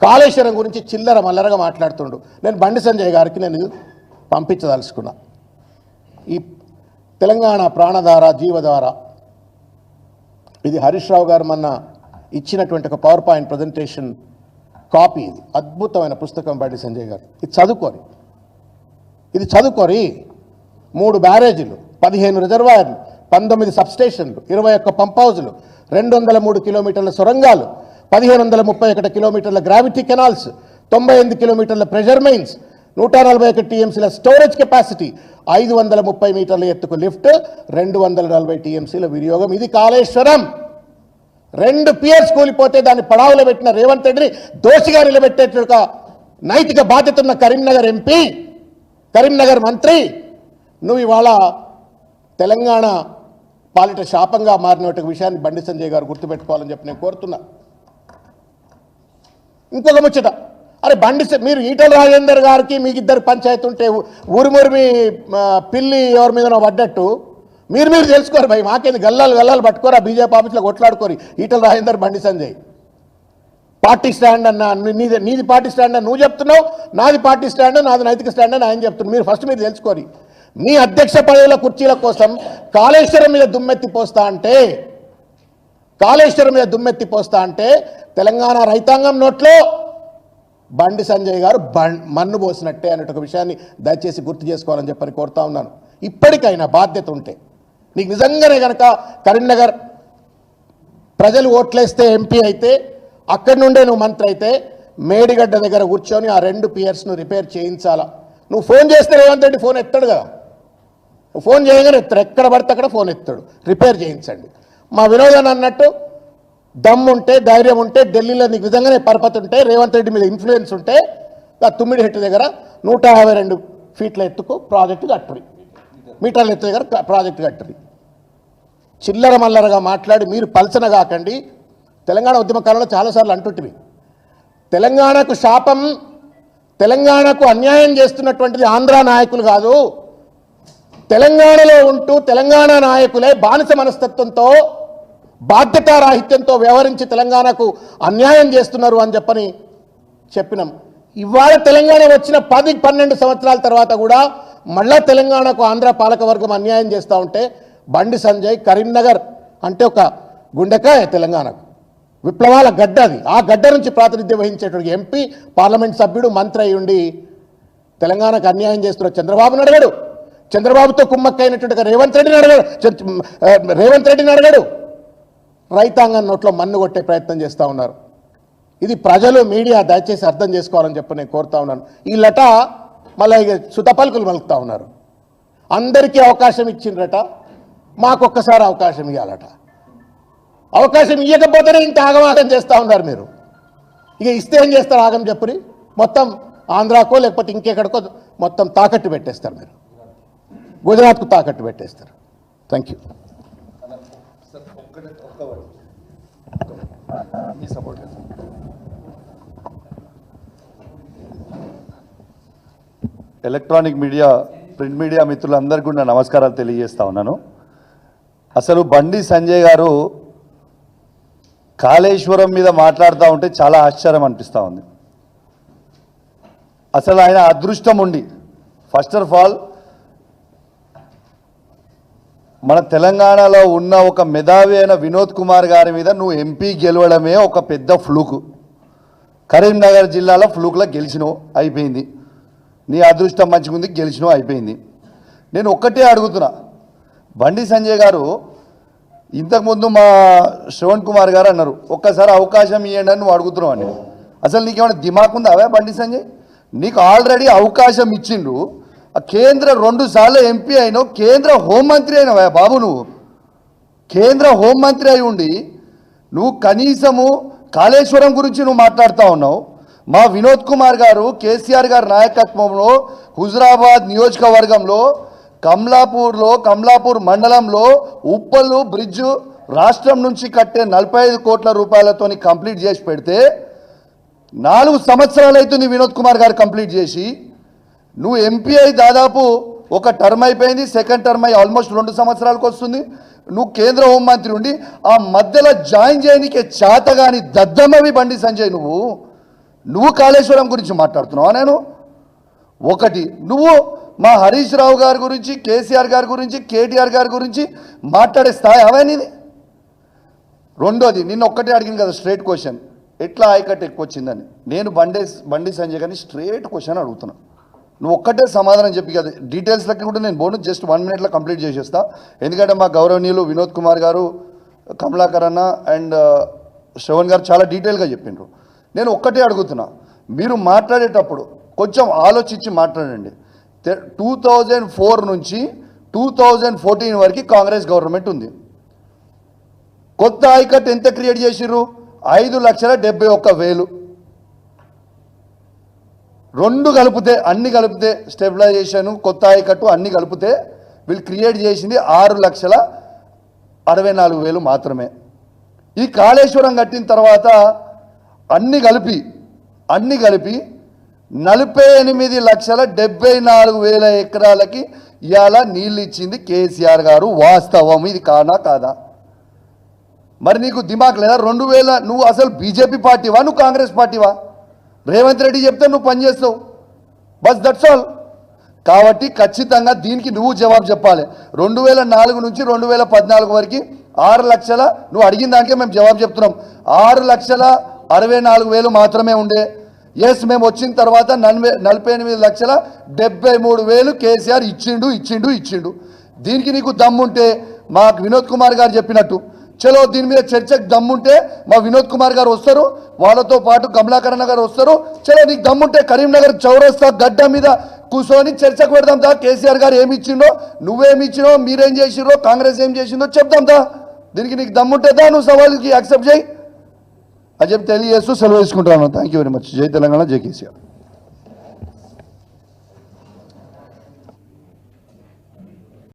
కాళేశ్వరం గురించి చిల్లర మల్లరగా మాట్లాడుతుండు. నేను బండి సంజయ్ గారికి నేను పంపించదలుచుకున్నా. ఈ తెలంగాణ ప్రాణధార జీవధార ఇది హరీష్ రావు గారు మొన్న ఇచ్చినటువంటి ఒక పవర్ పాయింట్ ప్రజెంటేషన్ కాపీ. ఇది అద్భుతమైన పుస్తకం బండి సంజయ్ గారు. ఇది చదువుకోరి. 3 బ్యారేజీలు, 15 రిజర్వాయర్లు, 19 సబ్స్టేషన్లు, 21 పంప్ హౌజులు, 203 కిలోమీటర్ల సొరంగాలు, 1531 కిలోమీటర్ల గ్రావిటీ కెనాల్స్, 98 కిలోమీటర్ల ప్రెషర్ మైన్స్, 141 టీఎంసీల స్టోరేజ్ కెపాసిటీ, 530 మీటర్ల ఎత్తుకు లిఫ్ట్, 240 టీఎంసీల వినియోగం. ఇది కాళేశ్వరం. 2 పియర్స్ కూలిపోతే దాన్ని పడావులో పెట్టిన రేవంత్ రెడ్డిని దోషిగా నిలబెట్టేట్టుగా నైతిక బాధ్యత ఉన్న కరీంనగర్ ఎంపీ, కరీంనగర్ మంత్రి నువ్వు ఇవాళ తెలంగాణ పాలిట శాపంగా మారిన విషయాన్ని బండి సంజయ్ గారు గుర్తుపెట్టుకోవాలని చెప్పి నేను కోరుతున్నా. ఇంకొక ముచ్చట, అరే మీరు ఈటల రాజేందర్ గారికి మీకు 2 పంచాయతీ ఉంటే ఊరిమురిమి పిల్లి ఎవరి మీదనో పడ్డట్టు మీరు తెలుసుకోరు భయ్. మాకేంది గల్లాలు పట్టుకోరా, బీజేపీ ఆఫీస్లో కొట్లాడుకోరు ఈటల రాజేందర్ బండి సంజయ్. పార్టీ స్టాండ్ అన్న నీది పార్టీ స్టాండ్ అని నువ్వు చెప్తున్నావు, నాది పార్టీ స్టాండ్, నాది నైతిక స్టాండ్ అని ఆయన చెప్తున్నావు. మీరు ఫస్ట్ తెలుసుకోరు. మీ అధ్యక్ష పదవుల కుర్చీల కోసం కాళేశ్వరం మీద దుమ్మెత్తి పోస్తా అంటే తెలంగాణ రైతాంగం నోట్లో బండి సంజయ్ గారు మన్ను పోసినట్టే అనే ఒక విషయాన్ని దయచేసి గుర్తు చేసుకోవాలని చెప్పని కోరుతా ఉన్నాను. ఇప్పటికైనా బాధ్యత ఉంటే నీకు నిజంగానే కనుక కరీంనగర్ ప్రజలు ఓట్లేస్తే ఎంపీ అయితే, అక్కడి నుండే నువ్వు మంత్రి అయితే, మేడిగడ్డ దగ్గర కూర్చొని ఆ 2 పియర్స్ను రిపేర్ చేయించాలా. నువ్వు ఫోన్ చేస్తే రేవంత్ రెడ్డి ఫోన్ ఎత్తాడు కదా, నువ్వు ఫోన్ చేయగానే ఎత్తాడు, ఎక్కడ పడితే అక్కడ ఫోన్ ఎత్తాడు. రిపేర్ చేయించండి. మా వినోదన్ అన్నట్టు దమ్ముంటే, ధైర్యం ఉంటే, ఢిల్లీలో నీకు నిజంగానే పరపతి ఉంటే, రేవంత్ రెడ్డి మీద ఇన్ఫ్లుయెన్స్ ఉంటే, ఆ తుమ్మిడిహెట్టు దగ్గర 152 ఫీట్ల ఎత్తుకు ప్రాజెక్టు కట్టురి, మీటర్ల ఎత్తు దగ్గర ప్రాజెక్టు కట్టురి. చిల్లర మల్లరగా మాట్లాడి మీరు పలసన కాకండి. తెలంగాణ ఉద్యమకాలంలో చాలాసార్లు అంటుంటివి, తెలంగాణకు శాపం, తెలంగాణకు అన్యాయం చేస్తున్నటువంటిది ఆంధ్ర నాయకులు కాదు, తెలంగాణలో ఉంటూ తెలంగాణ నాయకులే బానిస మనస్తత్వంతో, బాధ్యతారాహిత్యంతో వ్యవహరించి తెలంగాణకు అన్యాయం చేస్తున్నారు అని చెప్పినాం. ఇవాళ తెలంగాణ వచ్చిన 10-12 సంవత్సరాల తర్వాత కూడా మళ్ళా తెలంగాణకు ఆంధ్ర పాలకవర్గం అన్యాయం చేస్తూ ఉంటే బండి సంజయ్ కరీంనగర్ అంటే ఒక గుండెకాయ తెలంగాణకు, విప్లవాల గడ్డ అది. ఆ గడ్డ నుంచి ప్రాతినిధ్యం వహించేటువంటి ఎంపీ, పార్లమెంట్ సభ్యుడు, మంత్రి అయి ఉండి తెలంగాణకు అన్యాయం చేస్తున్న చంద్రబాబుని అడగడు, చంద్రబాబుతో కుమ్మక్కైనటువంటి రేవంత్ రెడ్డిని అడగడు, రైతాంగం నోట్లో మన్ను కొట్టే ప్రయత్నం చేస్తూ ఉన్నారు. ఇది ప్రజలు, మీడియా దయచేసి అర్థం చేసుకోవాలని చెప్పి నేను కోరుతా ఉన్నాను. ఈ లట మళ్ళీ సుతపలుకులు మలుపుతా ఉన్నారు. అందరికీ అవకాశం ఇచ్చిండ్రట, మాకొక్కసారి అవకాశం ఇవ్వాలట. అవకాశం ఇవ్వకపోతేనే ఇంత ఆగమాగం చేస్తూ ఉన్నారు మీరు. ఇక ఇస్తే ఏం చేస్తారు ఆగం చెప్పుని? మొత్తం ఆంధ్రాకో లేకపోతే ఇంకెక్కడికో మొత్తం తాకట్టు పెట్టేస్తారు మీరు, గుజరాత్కు తాకట్టు పెట్టేస్తారు. Thank you. Electronic media, print media మిత్రులందరికీ కూడా నమస్కారాలు తెలియజేస్తా ఉన్నాను. అసలు బండి సంజయ్ గారు కాళేశ్వరం మీద మాట్లాడుతూ ఉంటే చాలా ఆశ్చర్యం అనిపిస్తూ ఉంది. అసలు ఆయన అదృష్టం ఉండి ఫస్ట్ ఆఫ్ ఆల్ మన తెలంగాణలో ఉన్న ఒక మేధావి అయిన వినోద్ కుమార్ గారి మీద నువ్వు ఎంపీ గెలవడమే ఒక పెద్ద ఫ్లూకు. కరీంనగర్ జిల్లాలో ఫ్లూక్లో గెలిచినావు, అయిపోయింది. నీ అదృష్టం మంచిగా ఉంది, గెలిచినావు, అయిపోయింది. నేను ఒక్కటే అడుగుతున్నా, బండి సంజయ్ గారు ఇంతకుముందు మా శ్రవణ్ కుమార్ గారు అన్నారు ఒక్కసారి అవకాశం ఇవ్వండి అని నువ్వు అడుగుతున్నావు అని. అసలు నీకేమైనా దిమాక్ ఉందా అవే బండి సంజయ్? నీకు ఆల్రెడీ అవకాశం ఇచ్చిండ్రు. కేంద్ర 2 సార్లు ఎంపీ అయినావు, కేంద్ర హోంమంత్రి అయినావా బాబు. నువ్వు కేంద్ర హోంమంత్రి అయి ఉండి నువ్వు కనీసము కాళేశ్వరం గురించి నువ్వు మాట్లాడుతూ ఉన్నావు. మా వినోద్ కుమార్ గారు కేసీఆర్ గారి నాయకత్వంలో హుజురాబాద్ నియోజకవర్గంలో కమలాపూర్ మండలంలో ఉప్పల్లు బ్రిడ్జు రాష్ట్రం నుంచి కట్టే 45 కోట్ల రూపాయలతోని కంప్లీట్ చేసి పెడితే 4 సంవత్సరాలు అవుతుంది వినోద్ కుమార్ గారు కంప్లీట్ చేసి. నువ్వు ఎంపీ అయి దాదాపు ఒక టర్మ్ అయిపోయింది, సెకండ్ టర్మ్ అయి ఆల్మోస్ట్ 2 సంవత్సరాలకు వస్తుంది. నువ్వు కేంద్ర హోంమంత్రి ఉండి ఆ మధ్యలో జాయిన్ చేయడానికి చేతగాని దద్దమ్మవి బండి సంజయ్. నువ్వు కాళేశ్వరం గురించి మాట్లాడుతున్నావా? నేను ఒకటి, నువ్వు మా హరీష్ రావు గారి గురించి, కేసీఆర్ గారి గురించి, కేటీఆర్ గారి గురించి మాట్లాడే స్థాయి అవన్నీది. రెండోది, నిన్న ఒక్కటే అడిగింది కదా స్ట్రేట్ క్వశ్చన్, ఎట్లా ఆయకట్టు ఎక్కువ వచ్చిందని. నేను బండి సంజయ్ గారిని స్ట్రేట్ క్వశ్చన్ అడుగుతున్నా, నువ్వు ఒక్కటే సమాధానం చెప్పి కదా. డీటెయిల్స్లకి కూడా నేను బోను జస్ట్ 1 మినిట్లో కంప్లీట్ చేసేస్తా. ఎందుకంటే మా గౌరవనీయులు వినోద్ కుమార్ గారు, కమలాకర్ అన్న అండ్ శ్రవణ్ గారు చాలా డీటెయిల్గా చెప్పిండ్రు. నేను ఒక్కటే అడుగుతున్నా, మీరు మాట్లాడేటప్పుడు కొంచెం ఆలోచించి మాట్లాడండి. 2004 నుంచి 2014 వరకు కాంగ్రెస్ గవర్నమెంట్ ఉంది. కొత్త ఆయకట్టు ఎంత క్రియేట్ చేసిర్రు? 5,71,000. 2 కలిపితే, అన్ని కలిపితే, స్టెబిలైజేషన్, కొత్త ఆయకట్టు అన్ని కలిపితే వీళ్ళు క్రియేట్ చేసింది 6,64,000 మాత్రమే. ఈ కాళేశ్వరం కట్టిన తర్వాత అన్ని కలిపి 48,74,000 ఎకరాలకి ఇవాళ నీళ్ళు ఇచ్చింది కేసీఆర్ గారు. వాస్తవం, ఇది కానా కాదా? మరి నీకు దిమాక్ లేదా? 2000 నువ్వు అసలు బీజేపీ పార్టీవా, నువ్వు కాంగ్రెస్ పార్టీవా? రేవంత్ రెడ్డి చెప్తే నువ్వు పనిచేస్తావు, బస్ దట్స్ ఆల్. కాబట్టి ఖచ్చితంగా దీనికి నువ్వు జవాబు చెప్పాలి. 2004 నుంచి 2014 వరకు 6 లక్షల, నువ్వు అడిగిన దానికే మేము జవాబు చెప్తున్నాం, 6,64,000 మాత్రమే ఉండే. ఎస్, మేము వచ్చిన తర్వాత 48,73,000 కేసీఆర్ ఇచ్చిండు. దీనికి నీకు దమ్ముంటే మాకు వినోద్ కుమార్ గారు చెప్పినట్టు చలో దీని మీద చర్చకు దమ్ముంటే మా వినోద్ కుమార్ గారు వస్తారు, వాళ్ళతో పాటు కమలాకరణ గారు వస్తారు. చలో నీకు దమ్ముంటే కరీంనగర్ చౌరస్తా గడ్డ మీద కూర్చొని చర్చకు పెడదాం దా. కేసీఆర్ గారు ఏమి ఇచ్చిండో, నువ్వేమి ఇచ్చినో, మీరేం చేసిరో, కాంగ్రెస్ ఏం చేసిందో చెప్దాం దా. దీనికి నీకు దమ్ముంటే దా, నువ్వు సవాల్కి యాక్సెప్ట్ చేయి అని చెప్పి తెలియజేస్తూ సెలవు తీసుకుంటాను. Thank you very much. జై తెలంగాణ, జై కేసీఆర్.